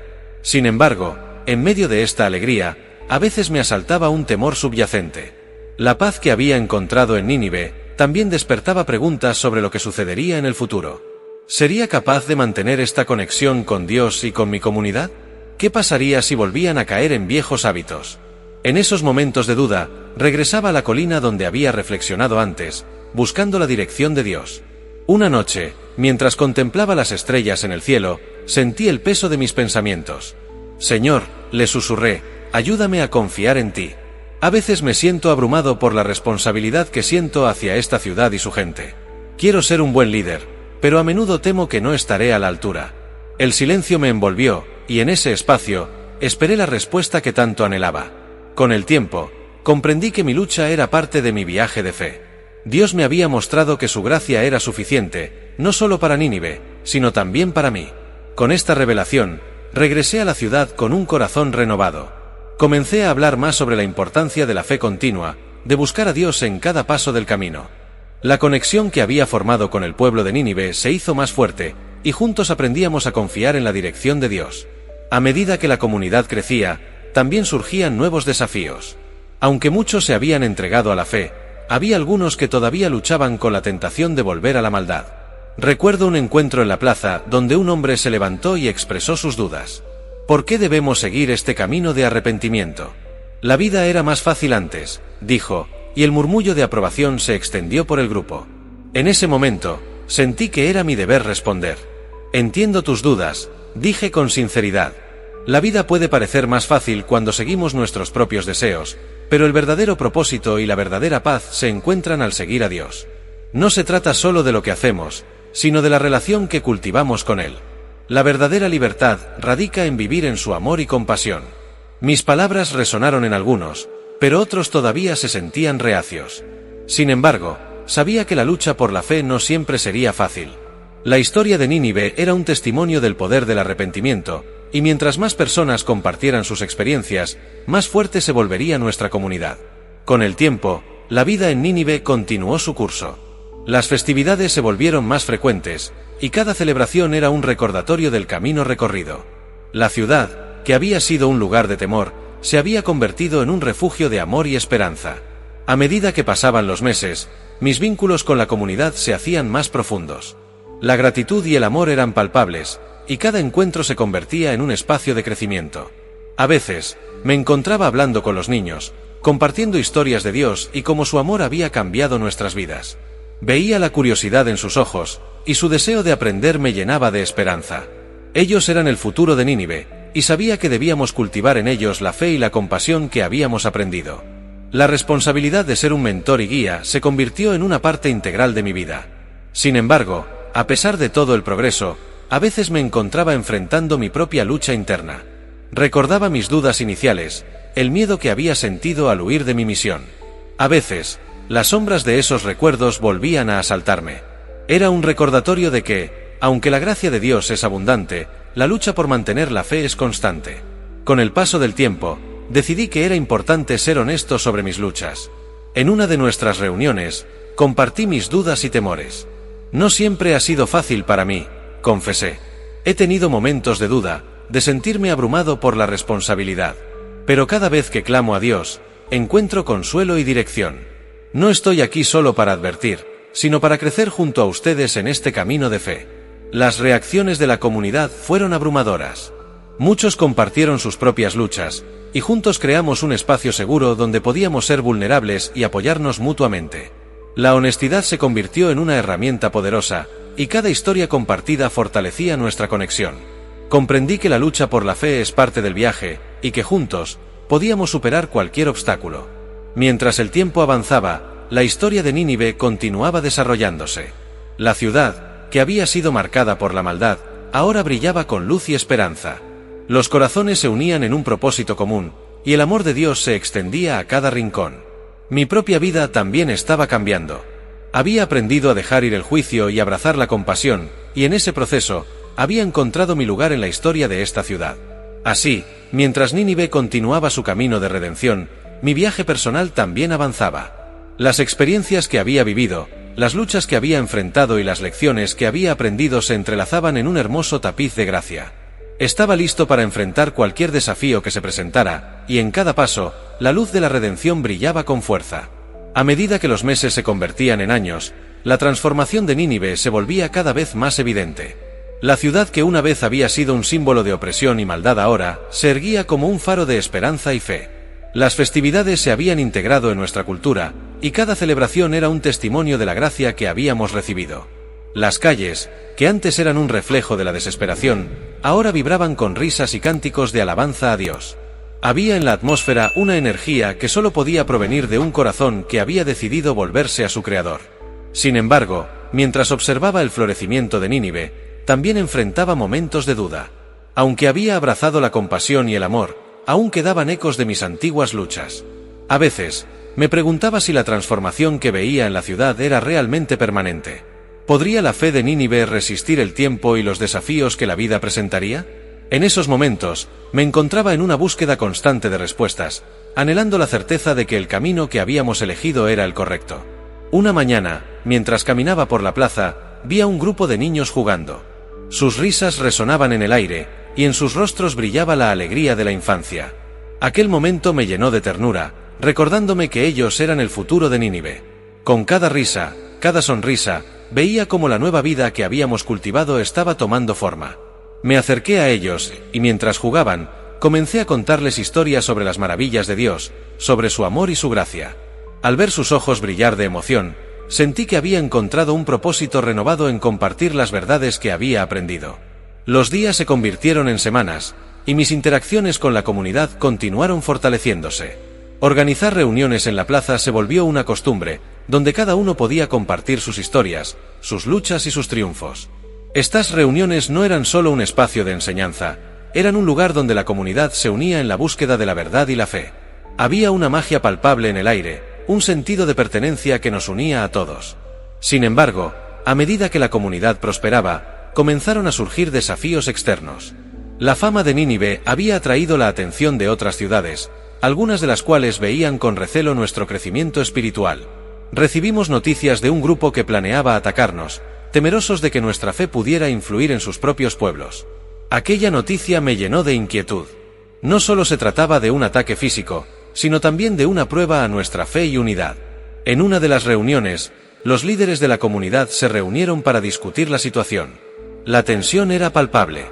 Sin embargo, en medio de esta alegría, a veces me asaltaba un temor subyacente. La paz que había encontrado en Nínive también despertaba preguntas sobre lo que sucedería en el futuro. ¿Sería capaz de mantener esta conexión con Dios y con mi comunidad? ¿Qué pasaría si volvían a caer en viejos hábitos? En esos momentos de duda, regresaba a la colina donde había reflexionado antes, buscando la dirección de Dios. Una noche, mientras contemplaba las estrellas en el cielo, sentí el peso de mis pensamientos. Señor, le susurré, ayúdame a confiar en ti. A veces me siento abrumado por la responsabilidad que siento hacia esta ciudad y su gente. Quiero ser un buen líder, pero a menudo temo que no estaré a la altura. El silencio me envolvió, y en ese espacio, esperé la respuesta que tanto anhelaba. Con el tiempo, comprendí que mi lucha era parte de mi viaje de fe. Dios me había mostrado que su gracia era suficiente, no solo para Nínive, sino también para mí. Con esta revelación, regresé a la ciudad con un corazón renovado. Comencé a hablar más sobre la importancia de la fe continua, de buscar a Dios en cada paso del camino. La conexión que había formado con el pueblo de Nínive se hizo más fuerte, y juntos aprendíamos a confiar en la dirección de Dios. A medida que la comunidad crecía, también surgían nuevos desafíos. Aunque muchos se habían entregado a la fe, había algunos que todavía luchaban con la tentación de volver a la maldad. Recuerdo un encuentro en la plaza donde un hombre se levantó y expresó sus dudas. ¿Por qué debemos seguir este camino de arrepentimiento? La vida era más fácil antes, dijo, y el murmullo de aprobación se extendió por el grupo. En ese momento, sentí que era mi deber responder. Entiendo tus dudas, dije con sinceridad. La vida puede parecer más fácil cuando seguimos nuestros propios deseos, pero el verdadero propósito y la verdadera paz se encuentran al seguir a Dios. No se trata solo de lo que hacemos, sino de la relación que cultivamos con Él. La verdadera libertad radica en vivir en su amor y compasión. Mis palabras resonaron en algunos, pero otros todavía se sentían reacios. Sin embargo, sabía que la lucha por la fe no siempre sería fácil. La historia de Nínive era un testimonio del poder del arrepentimiento, y mientras más personas compartieran sus experiencias, más fuerte se volvería nuestra comunidad. Con el tiempo, la vida en Nínive continuó su curso. Las festividades se volvieron más frecuentes, y cada celebración era un recordatorio del camino recorrido. La ciudad, que había sido un lugar de temor, se había convertido en un refugio de amor y esperanza. A medida que pasaban los meses, mis vínculos con la comunidad se hacían más profundos. La gratitud y el amor eran palpables, y cada encuentro se convertía en un espacio de crecimiento. A veces, me encontraba hablando con los niños, compartiendo historias de Dios y cómo su amor había cambiado nuestras vidas. Veía la curiosidad en sus ojos, y su deseo de aprender me llenaba de esperanza. Ellos eran el futuro de Nínive, y sabía que debíamos cultivar en ellos la fe y la compasión que habíamos aprendido. La responsabilidad de ser un mentor y guía se convirtió en una parte integral de mi vida. Sin embargo, a pesar de todo el progreso, a veces me encontraba enfrentando mi propia lucha interna. Recordaba mis dudas iniciales, el miedo que había sentido al huir de mi misión. A veces, las sombras de esos recuerdos volvían a asaltarme. Era un recordatorio de que, aunque la gracia de Dios es abundante, la lucha por mantener la fe es constante. Con el paso del tiempo, decidí que era importante ser honesto sobre mis luchas. En una de nuestras reuniones, compartí mis dudas y temores. No siempre ha sido fácil para mí, confesé. He tenido momentos de duda, de sentirme abrumado por la responsabilidad. Pero cada vez que clamo a Dios, encuentro consuelo y dirección. No estoy aquí solo para advertir, sino para crecer junto a ustedes en este camino de fe. Las reacciones de la comunidad fueron abrumadoras. Muchos compartieron sus propias luchas, y juntos creamos un espacio seguro donde podíamos ser vulnerables y apoyarnos mutuamente. La honestidad se convirtió en una herramienta poderosa, y cada historia compartida fortalecía nuestra conexión. Comprendí que la lucha por la fe es parte del viaje, y que juntos podíamos superar cualquier obstáculo. Mientras el tiempo avanzaba, la historia de Nínive continuaba desarrollándose. La ciudad, que había sido marcada por la maldad, ahora brillaba con luz y esperanza. Los corazones se unían en un propósito común, y el amor de Dios se extendía a cada rincón. Mi propia vida también estaba cambiando. Había aprendido a dejar ir el juicio y abrazar la compasión, y en ese proceso, había encontrado mi lugar en la historia de esta ciudad. Así, mientras Nínive continuaba su camino de redención, mi viaje personal también avanzaba. Las experiencias que había vivido, las luchas que había enfrentado y las lecciones que había aprendido se entrelazaban en un hermoso tapiz de gracia. Estaba listo para enfrentar cualquier desafío que se presentara, y en cada paso, la luz de la redención brillaba con fuerza. A medida que los meses se convertían en años, la transformación de Nínive se volvía cada vez más evidente. La ciudad que una vez había sido un símbolo de opresión y maldad ahora, se erguía como un faro de esperanza y fe. Las festividades se habían integrado en nuestra cultura, y cada celebración era un testimonio de la gracia que habíamos recibido. Las calles, que antes eran un reflejo de la desesperación, ahora vibraban con risas y cánticos de alabanza a Dios. Había en la atmósfera una energía que solo podía provenir de un corazón que había decidido volverse a su Creador. Sin embargo, mientras observaba el florecimiento de Nínive, también enfrentaba momentos de duda. Aunque había abrazado la compasión y el amor, aún quedaban ecos de mis antiguas luchas. A veces, me preguntaba si la transformación que veía en la ciudad era realmente permanente. ¿Podría la fe de Nínive resistir el tiempo y los desafíos que la vida presentaría? En esos momentos, me encontraba en una búsqueda constante de respuestas, anhelando la certeza de que el camino que habíamos elegido era el correcto. Una mañana, mientras caminaba por la plaza, vi a un grupo de niños jugando. Sus risas resonaban en el aire, y en sus rostros brillaba la alegría de la infancia. Aquel momento me llenó de ternura, recordándome que ellos eran el futuro de Nínive. Con cada risa, cada sonrisa, veía cómo la nueva vida que habíamos cultivado estaba tomando forma. Me acerqué a ellos, y mientras jugaban, comencé a contarles historias sobre las maravillas de Dios, sobre su amor y su gracia. Al ver sus ojos brillar de emoción, sentí que había encontrado un propósito renovado en compartir las verdades que había aprendido. Los días se convirtieron en semanas, y mis interacciones con la comunidad continuaron fortaleciéndose. Organizar reuniones en la plaza se volvió una costumbre, donde cada uno podía compartir sus historias, sus luchas y sus triunfos. Estas reuniones no eran solo un espacio de enseñanza, eran un lugar donde la comunidad se unía en la búsqueda de la verdad y la fe. Había una magia palpable en el aire, un sentido de pertenencia que nos unía a todos. Sin embargo, a medida que la comunidad prosperaba, comenzaron a surgir desafíos externos. La fama de Nínive había atraído la atención de otras ciudades, algunas de las cuales veían con recelo nuestro crecimiento espiritual. Recibimos noticias de un grupo que planeaba atacarnos, temerosos de que nuestra fe pudiera influir en sus propios pueblos. Aquella noticia me llenó de inquietud. No solo se trataba de un ataque físico, sino también de una prueba a nuestra fe y unidad. En una de las reuniones, los líderes de la comunidad se reunieron para discutir la situación. La tensión era palpable.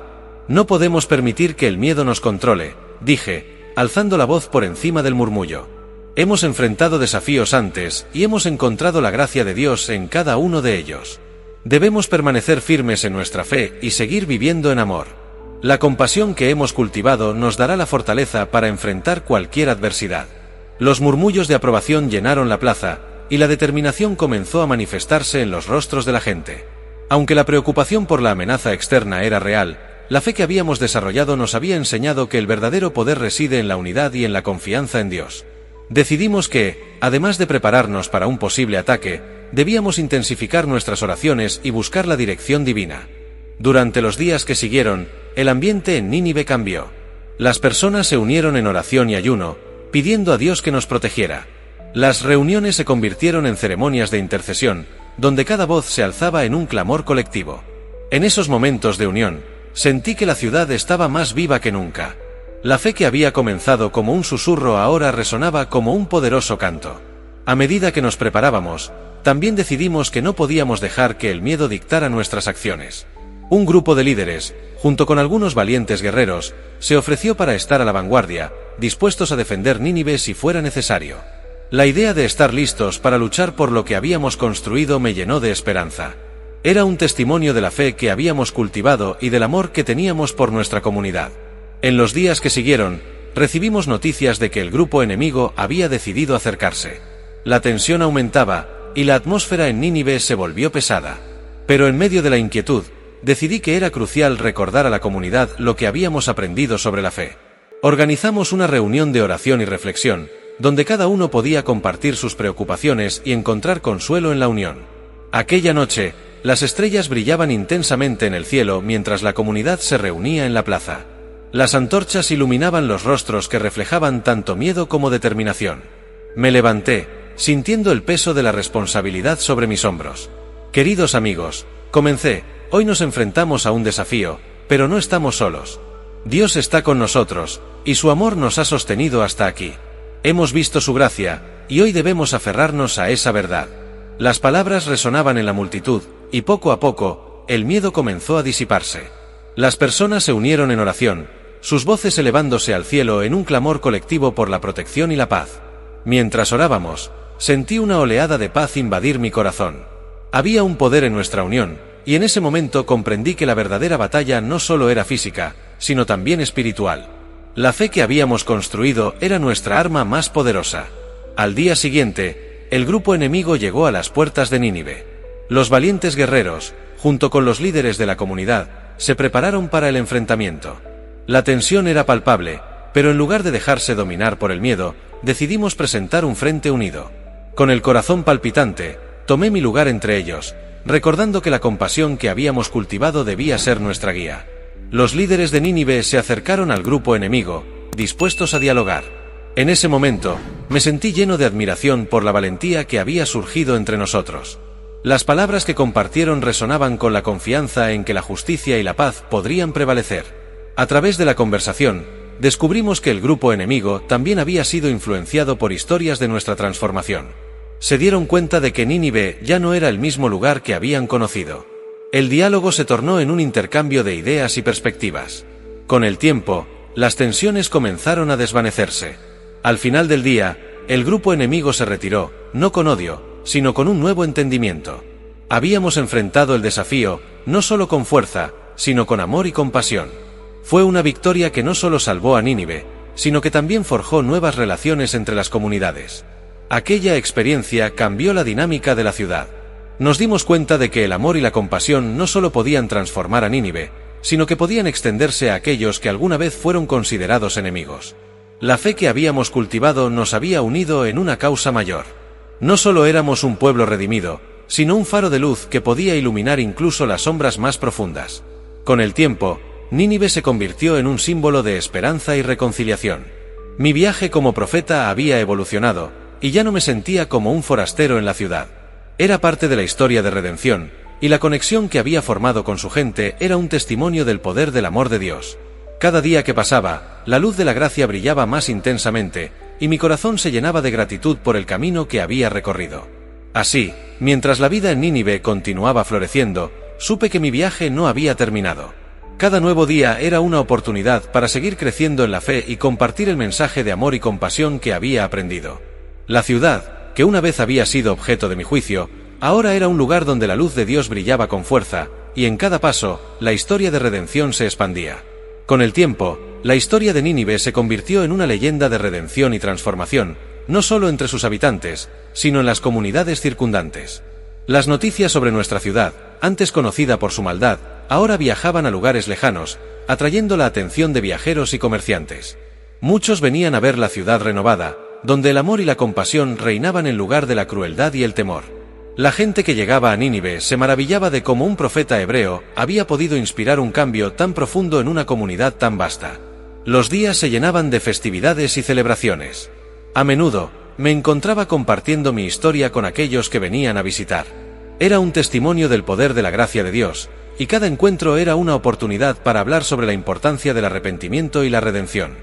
No podemos permitir que el miedo nos controle, dije, alzando la voz por encima del murmullo. Hemos enfrentado desafíos antes, y hemos encontrado la gracia de Dios en cada uno de ellos. Debemos permanecer firmes en nuestra fe y seguir viviendo en amor. La compasión que hemos cultivado nos dará la fortaleza para enfrentar cualquier adversidad. Los murmullos de aprobación llenaron la plaza, y la determinación comenzó a manifestarse en los rostros de la gente. Aunque la preocupación por la amenaza externa era real, la fe que habíamos desarrollado nos había enseñado que el verdadero poder reside en la unidad y en la confianza en Dios. Decidimos que, además de prepararnos para un posible ataque, debíamos intensificar nuestras oraciones y buscar la dirección divina. Durante los días que siguieron, el ambiente en Nínive cambió. Las personas se unieron en oración y ayuno, pidiendo a Dios que nos protegiera. Las reuniones se convirtieron en ceremonias de intercesión, donde cada voz se alzaba en un clamor colectivo. En esos momentos de unión, sentí que la ciudad estaba más viva que nunca. La fe que había comenzado como un susurro ahora resonaba como un poderoso canto. A medida que nos preparábamos, también decidimos que no podíamos dejar que el miedo dictara nuestras acciones. Un grupo de líderes, junto con algunos valientes guerreros, se ofreció para estar a la vanguardia, dispuestos a defender Nínive si fuera necesario. La idea de estar listos para luchar por lo que habíamos construido me llenó de esperanza. Era un testimonio de la fe que habíamos cultivado y del amor que teníamos por nuestra comunidad. En los días que siguieron, recibimos noticias de que el grupo enemigo había decidido acercarse. La tensión aumentaba, y la atmósfera en Nínive se volvió pesada. Pero en medio de la inquietud, decidí que era crucial recordar a la comunidad lo que habíamos aprendido sobre la fe. Organizamos una reunión de oración y reflexión, donde cada uno podía compartir sus preocupaciones y encontrar consuelo en la unión. Aquella noche, las estrellas brillaban intensamente en el cielo mientras la comunidad se reunía en la plaza. Las antorchas iluminaban los rostros que reflejaban tanto miedo como determinación. Me levanté, sintiendo el peso de la responsabilidad sobre mis hombros. Queridos amigos, comencé, hoy nos enfrentamos a un desafío, pero no estamos solos. Dios está con nosotros, y su amor nos ha sostenido hasta aquí. Hemos visto su gracia, y hoy debemos aferrarnos a esa verdad. Las palabras resonaban en la multitud, y poco a poco, el miedo comenzó a disiparse. Las personas se unieron en oración, sus voces elevándose al cielo en un clamor colectivo por la protección y la paz. Mientras orábamos, sentí una oleada de paz invadir mi corazón. Había un poder en nuestra unión, y en ese momento comprendí que la verdadera batalla no solo era física, sino también espiritual. La fe que habíamos construido era nuestra arma más poderosa. Al día siguiente, el grupo enemigo llegó a las puertas de Nínive. Los valientes guerreros, junto con los líderes de la comunidad, se prepararon para el enfrentamiento. La tensión era palpable, pero en lugar de dejarse dominar por el miedo, decidimos presentar un frente unido. Con el corazón palpitante, tomé mi lugar entre ellos, recordando que la compasión que habíamos cultivado debía ser nuestra guía. Los líderes de Nínive se acercaron al grupo enemigo, dispuestos a dialogar. En ese momento, me sentí lleno de admiración por la valentía que había surgido entre nosotros. Las palabras que compartieron resonaban con la confianza en que la justicia y la paz podrían prevalecer. A través de la conversación, descubrimos que el grupo enemigo también había sido influenciado por historias de nuestra transformación. Se dieron cuenta de que Nínive ya no era el mismo lugar que habían conocido. El diálogo se tornó en un intercambio de ideas y perspectivas. Con el tiempo, las tensiones comenzaron a desvanecerse. Al final del día, el grupo enemigo se retiró, no con odio, sino con un nuevo entendimiento. Habíamos enfrentado el desafío, no solo con fuerza, sino con amor y compasión. Fue una victoria que no solo salvó a Nínive, sino que también forjó nuevas relaciones entre las comunidades. Aquella experiencia cambió la dinámica de la ciudad. Nos dimos cuenta de que el amor y la compasión no solo podían transformar a Nínive, sino que podían extenderse a aquellos que alguna vez fueron considerados enemigos. La fe que habíamos cultivado nos había unido en una causa mayor. No solo éramos un pueblo redimido, sino un faro de luz que podía iluminar incluso las sombras más profundas. Con el tiempo, Nínive se convirtió en un símbolo de esperanza y reconciliación. Mi viaje como profeta había evolucionado, y ya no me sentía como un forastero en la ciudad. Era parte de la historia de redención, y la conexión que había formado con su gente era un testimonio del poder del amor de Dios. Cada día que pasaba, la luz de la gracia brillaba más intensamente, y mi corazón se llenaba de gratitud por el camino que había recorrido. Así, mientras la vida en Nínive continuaba floreciendo, supe que mi viaje no había terminado. Cada nuevo día era una oportunidad para seguir creciendo en la fe y compartir el mensaje de amor y compasión que había aprendido. La ciudad, que una vez había sido objeto de mi juicio, ahora era un lugar donde la luz de Dios brillaba con fuerza, y en cada paso, la historia de redención se expandía. Con el tiempo, la historia de Nínive se convirtió en una leyenda de redención y transformación, no solo entre sus habitantes, sino en las comunidades circundantes. Las noticias sobre nuestra ciudad, antes conocida por su maldad, ahora viajaban a lugares lejanos, atrayendo la atención de viajeros y comerciantes. Muchos venían a ver la ciudad renovada, donde el amor y la compasión reinaban en lugar de la crueldad y el temor. La gente que llegaba a Nínive se maravillaba de cómo un profeta hebreo había podido inspirar un cambio tan profundo en una comunidad tan vasta. Los días se llenaban de festividades y celebraciones. A menudo, me encontraba compartiendo mi historia con aquellos que venían a visitar. Era un testimonio del poder de la gracia de Dios, y cada encuentro era una oportunidad para hablar sobre la importancia del arrepentimiento y la redención.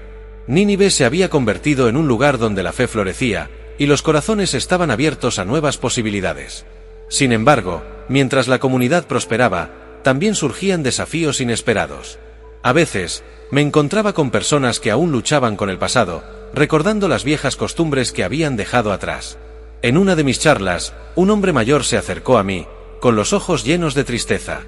Nínive se había convertido en un lugar donde la fe florecía, y los corazones estaban abiertos a nuevas posibilidades. Sin embargo, mientras la comunidad prosperaba, también surgían desafíos inesperados. A veces, me encontraba con personas que aún luchaban con el pasado, recordando las viejas costumbres que habían dejado atrás. En una de mis charlas, un hombre mayor se acercó a mí, con los ojos llenos de tristeza.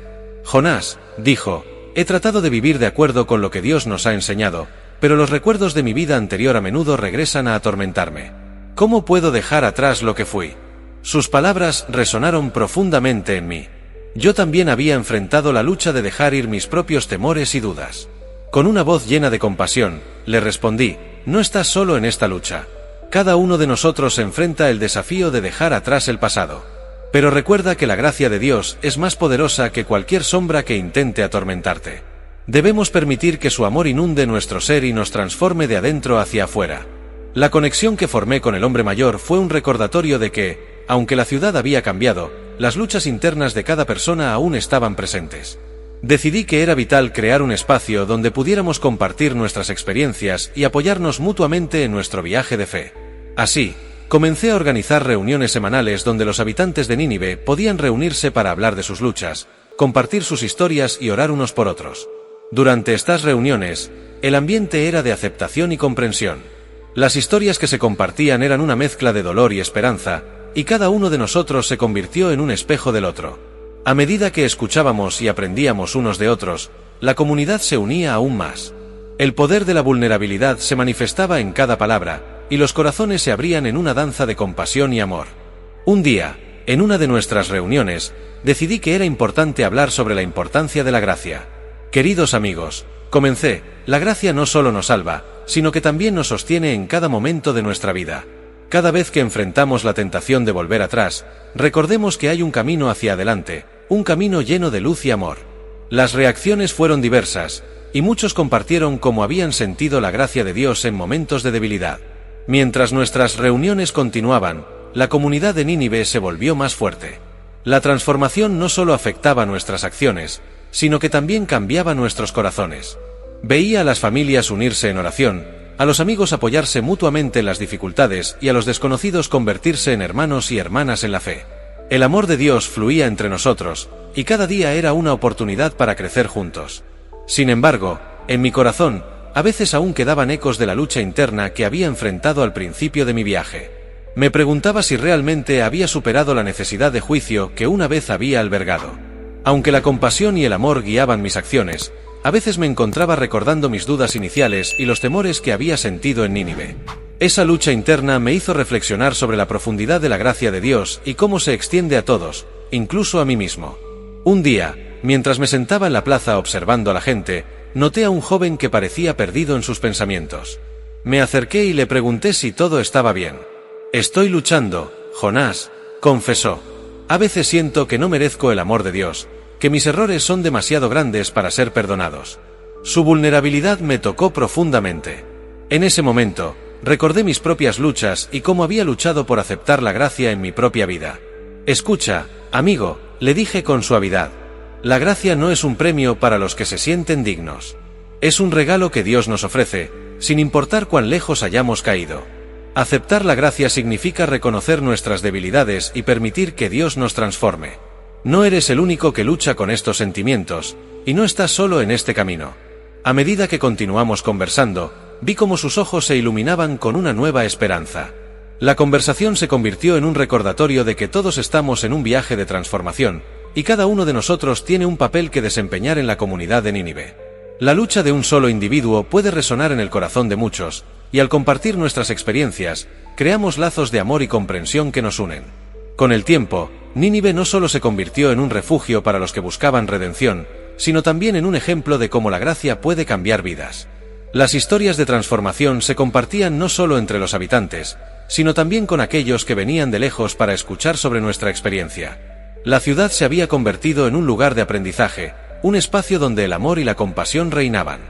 «Jonás», dijo, «he tratado de vivir de acuerdo con lo que Dios nos ha enseñado, pero los recuerdos de mi vida anterior a menudo regresan a atormentarme. ¿Cómo puedo dejar atrás lo que fui?». Sus palabras resonaron profundamente en mí. Yo también había enfrentado la lucha de dejar ir mis propios temores y dudas. Con una voz llena de compasión, le respondí, «No estás solo en esta lucha. Cada uno de nosotros enfrenta el desafío de dejar atrás el pasado. Pero recuerda que la gracia de Dios es más poderosa que cualquier sombra que intente atormentarte. Debemos permitir que su amor inunde nuestro ser y nos transforme de adentro hacia afuera». La conexión que formé con el hombre mayor fue un recordatorio de que, aunque la ciudad había cambiado, las luchas internas de cada persona aún estaban presentes. Decidí que era vital crear un espacio donde pudiéramos compartir nuestras experiencias y apoyarnos mutuamente en nuestro viaje de fe. Así, comencé a organizar reuniones semanales donde los habitantes de Nínive podían reunirse para hablar de sus luchas, compartir sus historias y orar unos por otros. Durante estas reuniones, el ambiente era de aceptación y comprensión. Las historias que se compartían eran una mezcla de dolor y esperanza, y cada uno de nosotros se convirtió en un espejo del otro. A medida que escuchábamos y aprendíamos unos de otros, la comunidad se unía aún más. El poder de la vulnerabilidad se manifestaba en cada palabra, y los corazones se abrían en una danza de compasión y amor. Un día, en una de nuestras reuniones, decidí que era importante hablar sobre la importancia de la gracia. «Queridos amigos», comencé, «la gracia no solo nos salva, sino que también nos sostiene en cada momento de nuestra vida. Cada vez que enfrentamos la tentación de volver atrás, recordemos que hay un camino hacia adelante, un camino lleno de luz y amor». Las reacciones fueron diversas, y muchos compartieron cómo habían sentido la gracia de Dios en momentos de debilidad. Mientras nuestras reuniones continuaban, la comunidad de Nínive se volvió más fuerte. La transformación no solo afectaba nuestras acciones, sino que también cambiaba nuestros corazones. Veía a las familias unirse en oración, a los amigos apoyarse mutuamente en las dificultades y a los desconocidos convertirse en hermanos y hermanas en la fe. El amor de Dios fluía entre nosotros, y cada día era una oportunidad para crecer juntos. Sin embargo, en mi corazón, a veces aún quedaban ecos de la lucha interna que había enfrentado al principio de mi viaje. Me preguntaba si realmente había superado la necesidad de juicio que una vez había albergado. Aunque la compasión y el amor guiaban mis acciones, a veces me encontraba recordando mis dudas iniciales y los temores que había sentido en Nínive. Esa lucha interna me hizo reflexionar sobre la profundidad de la gracia de Dios y cómo se extiende a todos, incluso a mí mismo. Un día, mientras me sentaba en la plaza observando a la gente, noté a un joven que parecía perdido en sus pensamientos. Me acerqué y le pregunté si todo estaba bien. «Estoy luchando, Jonás», confesó. «A veces siento que no merezco el amor de Dios, que mis errores son demasiado grandes para ser perdonados». Su vulnerabilidad me tocó profundamente. En ese momento, recordé mis propias luchas y cómo había luchado por aceptar la gracia en mi propia vida. «Escucha, amigo», le dije con suavidad. «La gracia no es un premio para los que se sienten dignos. Es un regalo que Dios nos ofrece, sin importar cuán lejos hayamos caído. Aceptar la gracia significa reconocer nuestras debilidades y permitir que Dios nos transforme. No eres el único que lucha con estos sentimientos, y no estás solo en este camino». A medida que continuamos conversando, vi cómo sus ojos se iluminaban con una nueva esperanza. La conversación se convirtió en un recordatorio de que todos estamos en un viaje de transformación, y cada uno de nosotros tiene un papel que desempeñar en la comunidad de Nínive. La lucha de un solo individuo puede resonar en el corazón de muchos, y al compartir nuestras experiencias, creamos lazos de amor y comprensión que nos unen. Con el tiempo, Nínive no solo se convirtió en un refugio para los que buscaban redención, sino también en un ejemplo de cómo la gracia puede cambiar vidas. Las historias de transformación se compartían no solo entre los habitantes, sino también con aquellos que venían de lejos para escuchar sobre nuestra experiencia. La ciudad se había convertido en un lugar de aprendizaje, un espacio donde el amor y la compasión reinaban.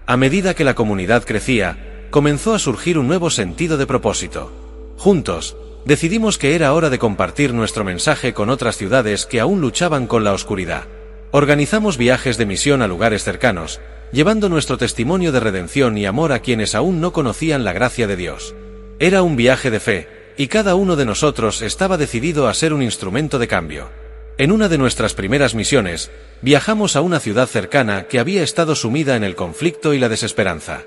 A medida que la comunidad crecía, comenzó a surgir un nuevo sentido de propósito. Juntos, decidimos que era hora de compartir nuestro mensaje con otras ciudades que aún luchaban con la oscuridad. Organizamos viajes de misión a lugares cercanos, llevando nuestro testimonio de redención y amor a quienes aún no conocían la gracia de Dios. Era un viaje de fe, y cada uno de nosotros estaba decidido a ser un instrumento de cambio. En una de nuestras primeras misiones, viajamos a una ciudad cercana que había estado sumida en el conflicto y la desesperanza.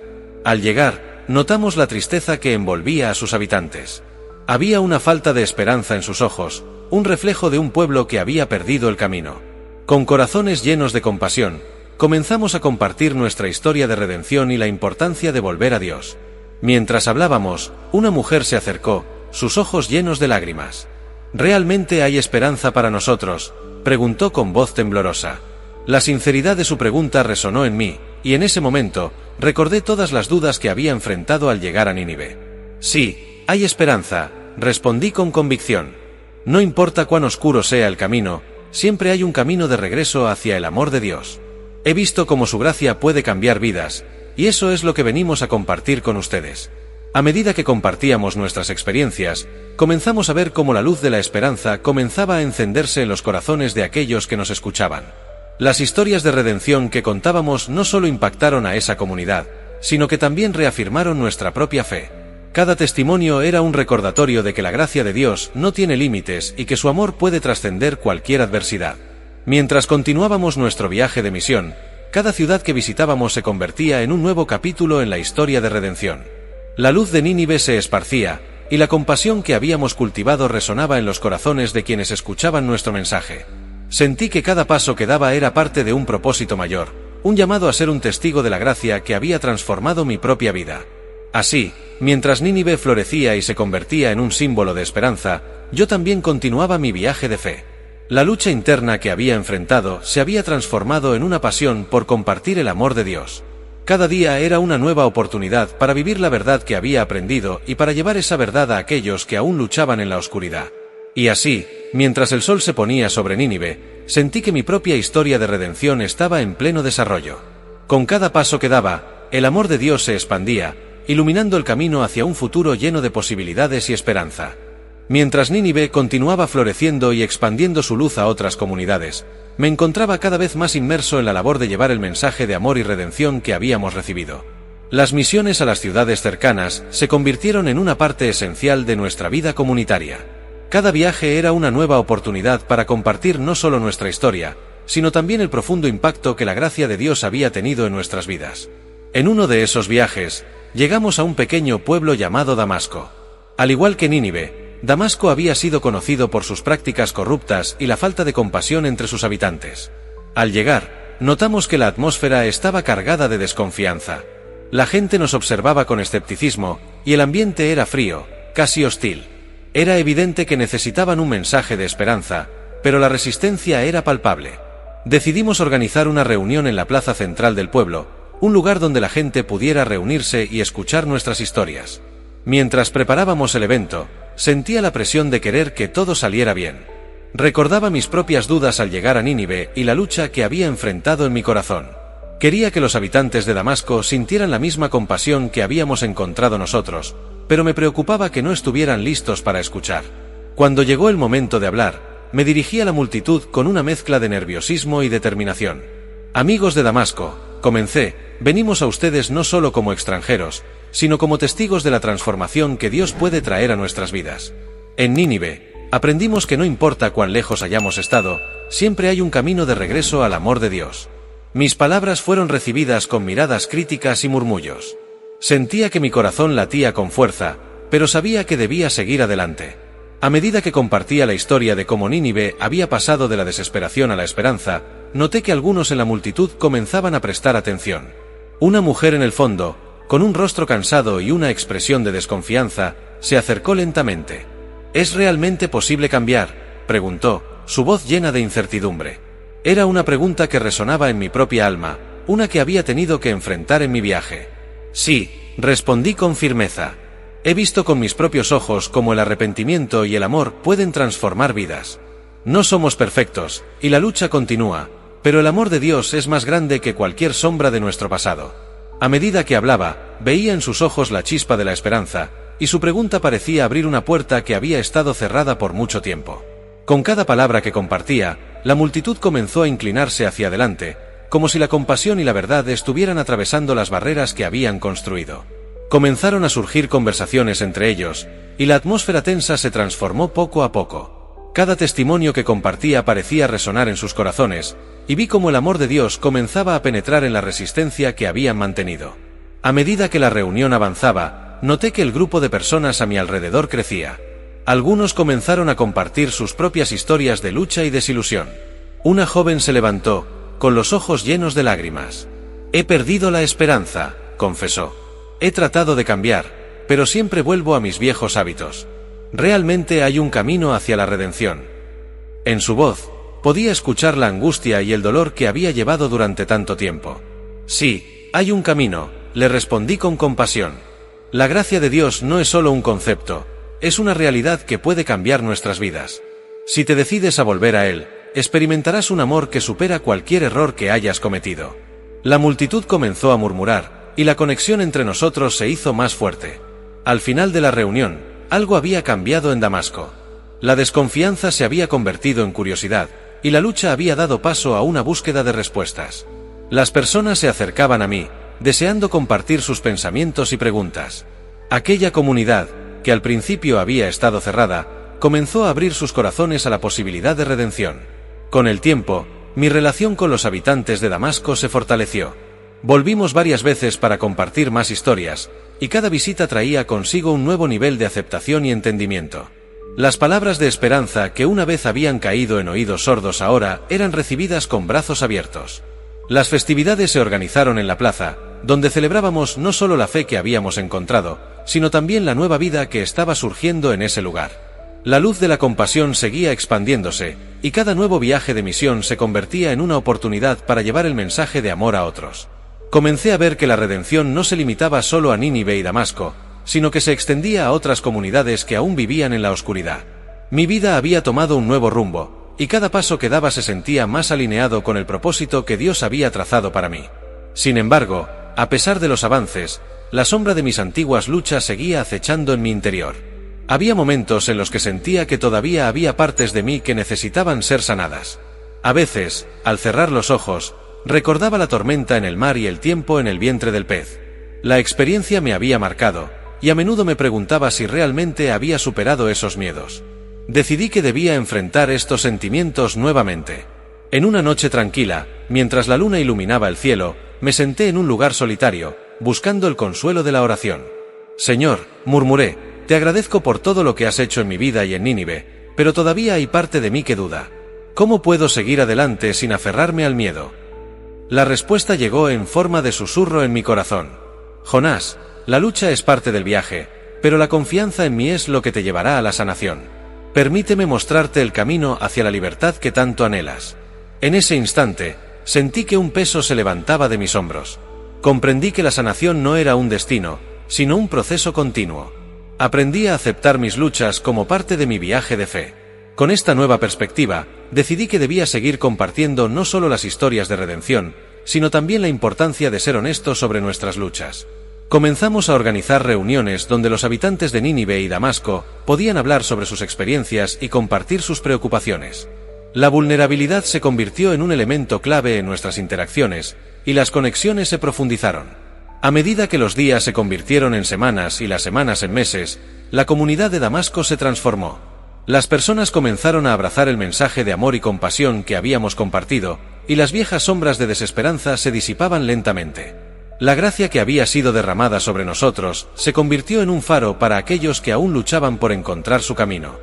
Al llegar, notamos la tristeza que envolvía a sus habitantes. Había una falta de esperanza en sus ojos, un reflejo de un pueblo que había perdido el camino. Con corazones llenos de compasión, comenzamos a compartir nuestra historia de redención y la importancia de volver a Dios. Mientras hablábamos, una mujer se acercó, sus ojos llenos de lágrimas. ¿Realmente hay esperanza para nosotros?, preguntó con voz temblorosa. La sinceridad de su pregunta resonó en mí, y en ese momento, recordé todas las dudas que había enfrentado al llegar a Nínive. Sí, hay esperanza, respondí con convicción. No importa cuán oscuro sea el camino, siempre hay un camino de regreso hacia el amor de Dios. He visto cómo su gracia puede cambiar vidas, y eso es lo que venimos a compartir con ustedes. A medida que compartíamos nuestras experiencias, comenzamos a ver cómo la luz de la esperanza comenzaba a encenderse en los corazones de aquellos que nos escuchaban. Las historias de redención que contábamos no solo impactaron a esa comunidad, sino que también reafirmaron nuestra propia fe. Cada testimonio era un recordatorio de que la gracia de Dios no tiene límites y que su amor puede trascender cualquier adversidad. Mientras continuábamos nuestro viaje de misión, cada ciudad que visitábamos se convertía en un nuevo capítulo en la historia de redención. La luz de Nínive se esparcía, y la compasión que habíamos cultivado resonaba en los corazones de quienes escuchaban nuestro mensaje. Sentí que cada paso que daba era parte de un propósito mayor, un llamado a ser un testigo de la gracia que había transformado mi propia vida. Así, mientras Nínive florecía y se convertía en un símbolo de esperanza, yo también continuaba mi viaje de fe. La lucha interna que había enfrentado se había transformado en una pasión por compartir el amor de Dios. Cada día era una nueva oportunidad para vivir la verdad que había aprendido y para llevar esa verdad a aquellos que aún luchaban en la oscuridad. Y así, mientras el sol se ponía sobre Nínive, sentí que mi propia historia de redención estaba en pleno desarrollo. Con cada paso que daba, el amor de Dios se expandía, iluminando el camino hacia un futuro lleno de posibilidades y esperanza. Mientras Nínive continuaba floreciendo y expandiendo su luz a otras comunidades, me encontraba cada vez más inmerso en la labor de llevar el mensaje de amor y redención que habíamos recibido. Las misiones a las ciudades cercanas se convirtieron en una parte esencial de nuestra vida comunitaria. Cada viaje era una nueva oportunidad para compartir no solo nuestra historia, sino también el profundo impacto que la gracia de Dios había tenido en nuestras vidas. En uno de esos viajes, llegamos a un pequeño pueblo llamado Damasco. Al igual que Nínive, Damasco había sido conocido por sus prácticas corruptas y la falta de compasión entre sus habitantes. Al llegar, notamos que la atmósfera estaba cargada de desconfianza. La gente nos observaba con escepticismo, y el ambiente era frío, casi hostil. Era evidente que necesitaban un mensaje de esperanza, pero la resistencia era palpable. Decidimos organizar una reunión en la plaza central del pueblo, un lugar donde la gente pudiera reunirse y escuchar nuestras historias. Mientras preparábamos el evento, sentía la presión de querer que todo saliera bien. Recordaba mis propias dudas al llegar a Nínive y la lucha que había enfrentado en mi corazón. Quería que los habitantes de Damasco sintieran la misma compasión que habíamos encontrado nosotros, pero me preocupaba que no estuvieran listos para escuchar. Cuando llegó el momento de hablar, me dirigí a la multitud con una mezcla de nerviosismo y determinación. Amigos de Damasco, comencé, venimos a ustedes no solo como extranjeros, sino como testigos de la transformación que Dios puede traer a nuestras vidas. En Nínive, aprendimos que no importa cuán lejos hayamos estado, siempre hay un camino de regreso al amor de Dios. Mis palabras fueron recibidas con miradas críticas y murmullos. Sentía que mi corazón latía con fuerza, pero sabía que debía seguir adelante. A medida que compartía la historia de cómo Nínive había pasado de la desesperación a la esperanza, noté que algunos en la multitud comenzaban a prestar atención. Una mujer en el fondo, con un rostro cansado y una expresión de desconfianza, se acercó lentamente. ¿Es realmente posible cambiar?, preguntó, su voz llena de incertidumbre. Era una pregunta que resonaba en mi propia alma, una que había tenido que enfrentar en mi viaje. Sí, respondí con firmeza. He visto con mis propios ojos cómo el arrepentimiento y el amor pueden transformar vidas. No somos perfectos, y la lucha continúa, pero el amor de Dios es más grande que cualquier sombra de nuestro pasado. A medida que hablaba, veía en sus ojos la chispa de la esperanza, y su pregunta parecía abrir una puerta que había estado cerrada por mucho tiempo. Con cada palabra que compartía, la multitud comenzó a inclinarse hacia adelante, como si la compasión y la verdad estuvieran atravesando las barreras que habían construido. Comenzaron a surgir conversaciones entre ellos, y la atmósfera tensa se transformó poco a poco. Cada testimonio que compartía parecía resonar en sus corazones, y vi cómo el amor de Dios comenzaba a penetrar en la resistencia que habían mantenido. A medida que la reunión avanzaba, noté que el grupo de personas a mi alrededor crecía. Algunos comenzaron a compartir sus propias historias de lucha y desilusión. Una joven se levantó, con los ojos llenos de lágrimas. «He perdido la esperanza», confesó. «He tratado de cambiar, pero siempre vuelvo a mis viejos hábitos. Realmente hay un camino hacia la redención». En su voz, podía escuchar la angustia y el dolor que había llevado durante tanto tiempo. «Sí, hay un camino», le respondí con compasión. «La gracia de Dios no es solo un concepto, es una realidad que puede cambiar nuestras vidas. Si te decides a volver a Él, experimentarás un amor que supera cualquier error que hayas cometido». La multitud comenzó a murmurar, y la conexión entre nosotros se hizo más fuerte. Al final de la reunión, algo había cambiado en Damasco. La desconfianza se había convertido en curiosidad, y la lucha había dado paso a una búsqueda de respuestas. Las personas se acercaban a mí, deseando compartir sus pensamientos y preguntas. Aquella comunidad, que al principio había estado cerrada, comenzó a abrir sus corazones a la posibilidad de redención. Con el tiempo, mi relación con los habitantes de Damasco se fortaleció. Volvimos varias veces para compartir más historias, y cada visita traía consigo un nuevo nivel de aceptación y entendimiento. Las palabras de esperanza que una vez habían caído en oídos sordos ahora eran recibidas con brazos abiertos. Las festividades se organizaron en la plaza, donde celebrábamos no solo la fe que habíamos encontrado, sino también la nueva vida que estaba surgiendo en ese lugar. La luz de la compasión seguía expandiéndose, y cada nuevo viaje de misión se convertía en una oportunidad para llevar el mensaje de amor a otros. Comencé a ver que la redención no se limitaba solo a Nínive y Damasco, sino que se extendía a otras comunidades que aún vivían en la oscuridad. Mi vida había tomado un nuevo rumbo, y cada paso que daba se sentía más alineado con el propósito que Dios había trazado para mí. Sin embargo, a pesar de los avances, la sombra de mis antiguas luchas seguía acechando en mi interior. Había momentos en los que sentía que todavía había partes de mí que necesitaban ser sanadas. A veces, al cerrar los ojos, recordaba la tormenta en el mar y el tiempo en el vientre del pez. La experiencia me había marcado, y a menudo me preguntaba si realmente había superado esos miedos. Decidí que debía enfrentar estos sentimientos nuevamente. En una noche tranquila, mientras la luna iluminaba el cielo, me senté en un lugar solitario, buscando el consuelo de la oración. «Señor», murmuré, «te agradezco por todo lo que has hecho en mi vida y en Nínive, pero todavía hay parte de mí que duda. ¿Cómo puedo seguir adelante sin aferrarme al miedo?». La respuesta llegó en forma de susurro en mi corazón. «Jonás, la lucha es parte del viaje, pero la confianza en mí es lo que te llevará a la sanación. Permíteme mostrarte el camino hacia la libertad que tanto anhelas». En ese instante, sentí que un peso se levantaba de mis hombros. Comprendí que la sanación no era un destino, sino un proceso continuo. Aprendí a aceptar mis luchas como parte de mi viaje de fe. Con esta nueva perspectiva, decidí que debía seguir compartiendo no solo las historias de redención, sino también la importancia de ser honestos sobre nuestras luchas. Comenzamos a organizar reuniones donde los habitantes de Nínive y Damasco podían hablar sobre sus experiencias y compartir sus preocupaciones. La vulnerabilidad se convirtió en un elemento clave en nuestras interacciones, y las conexiones se profundizaron. A medida que los días se convirtieron en semanas y las semanas en meses, la comunidad de Damasco se transformó. Las personas comenzaron a abrazar el mensaje de amor y compasión que habíamos compartido, y las viejas sombras de desesperanza se disipaban lentamente. La gracia que había sido derramada sobre nosotros se convirtió en un faro para aquellos que aún luchaban por encontrar su camino.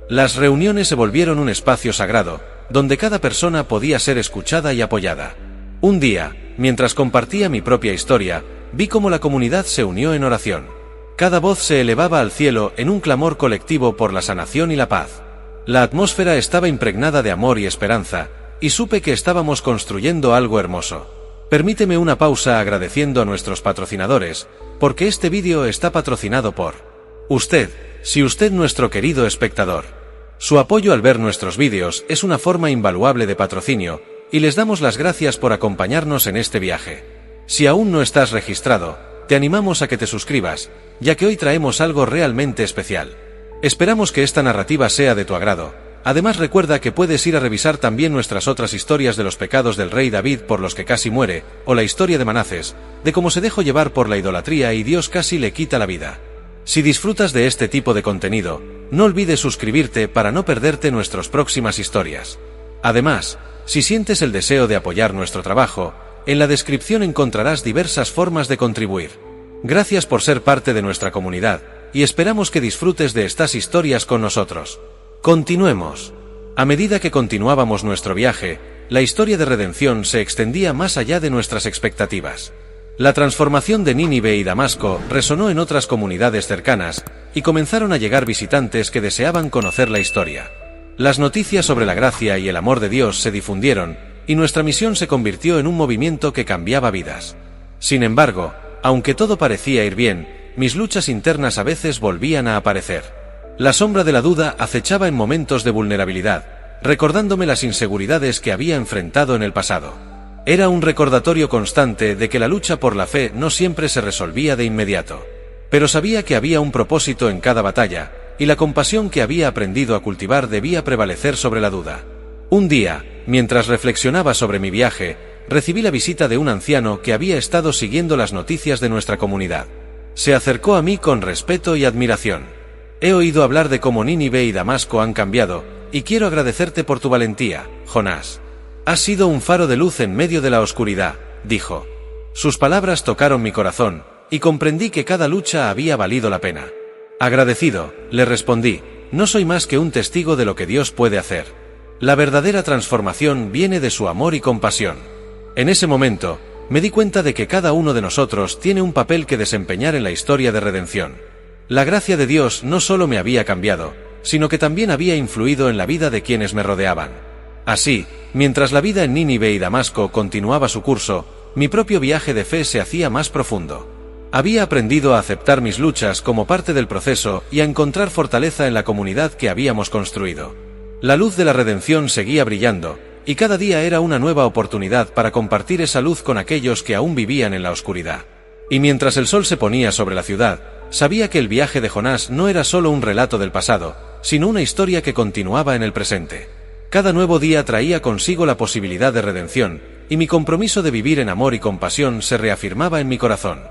Las reuniones se volvieron un espacio sagrado, donde cada persona podía ser escuchada y apoyada. Un día, mientras compartía mi propia historia, vi cómo la comunidad se unió en oración. Cada voz se elevaba al cielo en un clamor colectivo por la sanación y la paz. La atmósfera estaba impregnada de amor y esperanza, y supe que estábamos construyendo algo hermoso. Permíteme una pausa agradeciendo a nuestros patrocinadores, porque este vídeo está patrocinado por usted, si usted nuestro querido espectador. Su apoyo al ver nuestros vídeos es una forma invaluable de patrocinio, y les damos las gracias por acompañarnos en este viaje. Si aún no estás registrado, te animamos a que te suscribas, ya que hoy traemos algo realmente especial. Esperamos que esta narrativa sea de tu agrado. Además recuerda que puedes ir a revisar también nuestras otras historias de los pecados del rey David por los que casi muere, o la historia de Manases, de cómo se dejó llevar por la idolatría y Dios casi le quita la vida. Si disfrutas de este tipo de contenido, no olvides suscribirte para no perderte nuestras próximas historias. Además, si sientes el deseo de apoyar nuestro trabajo, en la descripción encontrarás diversas formas de contribuir. Gracias por ser parte de nuestra comunidad, y esperamos que disfrutes de estas historias con nosotros. Continuemos. A medida que continuábamos nuestro viaje, la historia de redención se extendía más allá de nuestras expectativas. La transformación de Nínive y Damasco resonó en otras comunidades cercanas, y comenzaron a llegar visitantes que deseaban conocer la historia. Las noticias sobre la gracia y el amor de Dios se difundieron, y nuestra misión se convirtió en un movimiento que cambiaba vidas. Sin embargo, aunque todo parecía ir bien, mis luchas internas a veces volvían a aparecer. La sombra de la duda acechaba en momentos de vulnerabilidad, recordándome las inseguridades que había enfrentado en el pasado. Era un recordatorio constante de que la lucha por la fe no siempre se resolvía de inmediato. Pero sabía que había un propósito en cada batalla, y la compasión que había aprendido a cultivar debía prevalecer sobre la duda. Un día, mientras reflexionaba sobre mi viaje, recibí la visita de un anciano que había estado siguiendo las noticias de nuestra comunidad. Se acercó a mí con respeto y admiración. He oído hablar de cómo Nínive y Damasco han cambiado, y quiero agradecerte por tu valentía, Jonás. Has sido un faro de luz en medio de la oscuridad, dijo. Sus palabras tocaron mi corazón, y comprendí que cada lucha había valido la pena. Agradecido, le respondí, no soy más que un testigo de lo que Dios puede hacer. La verdadera transformación viene de su amor y compasión. En ese momento, me di cuenta de que cada uno de nosotros tiene un papel que desempeñar en la historia de redención. La gracia de Dios no solo me había cambiado, sino que también había influido en la vida de quienes me rodeaban. Así, mientras la vida en Nínive y Damasco continuaba su curso, mi propio viaje de fe se hacía más profundo. Había aprendido a aceptar mis luchas como parte del proceso y a encontrar fortaleza en la comunidad que habíamos construido. La luz de la redención seguía brillando, y cada día era una nueva oportunidad para compartir esa luz con aquellos que aún vivían en la oscuridad. Y mientras el sol se ponía sobre la ciudad, sabía que el viaje de Jonás no era solo un relato del pasado, sino una historia que continuaba en el presente. Cada nuevo día traía consigo la posibilidad de redención, y mi compromiso de vivir en amor y compasión se reafirmaba en mi corazón.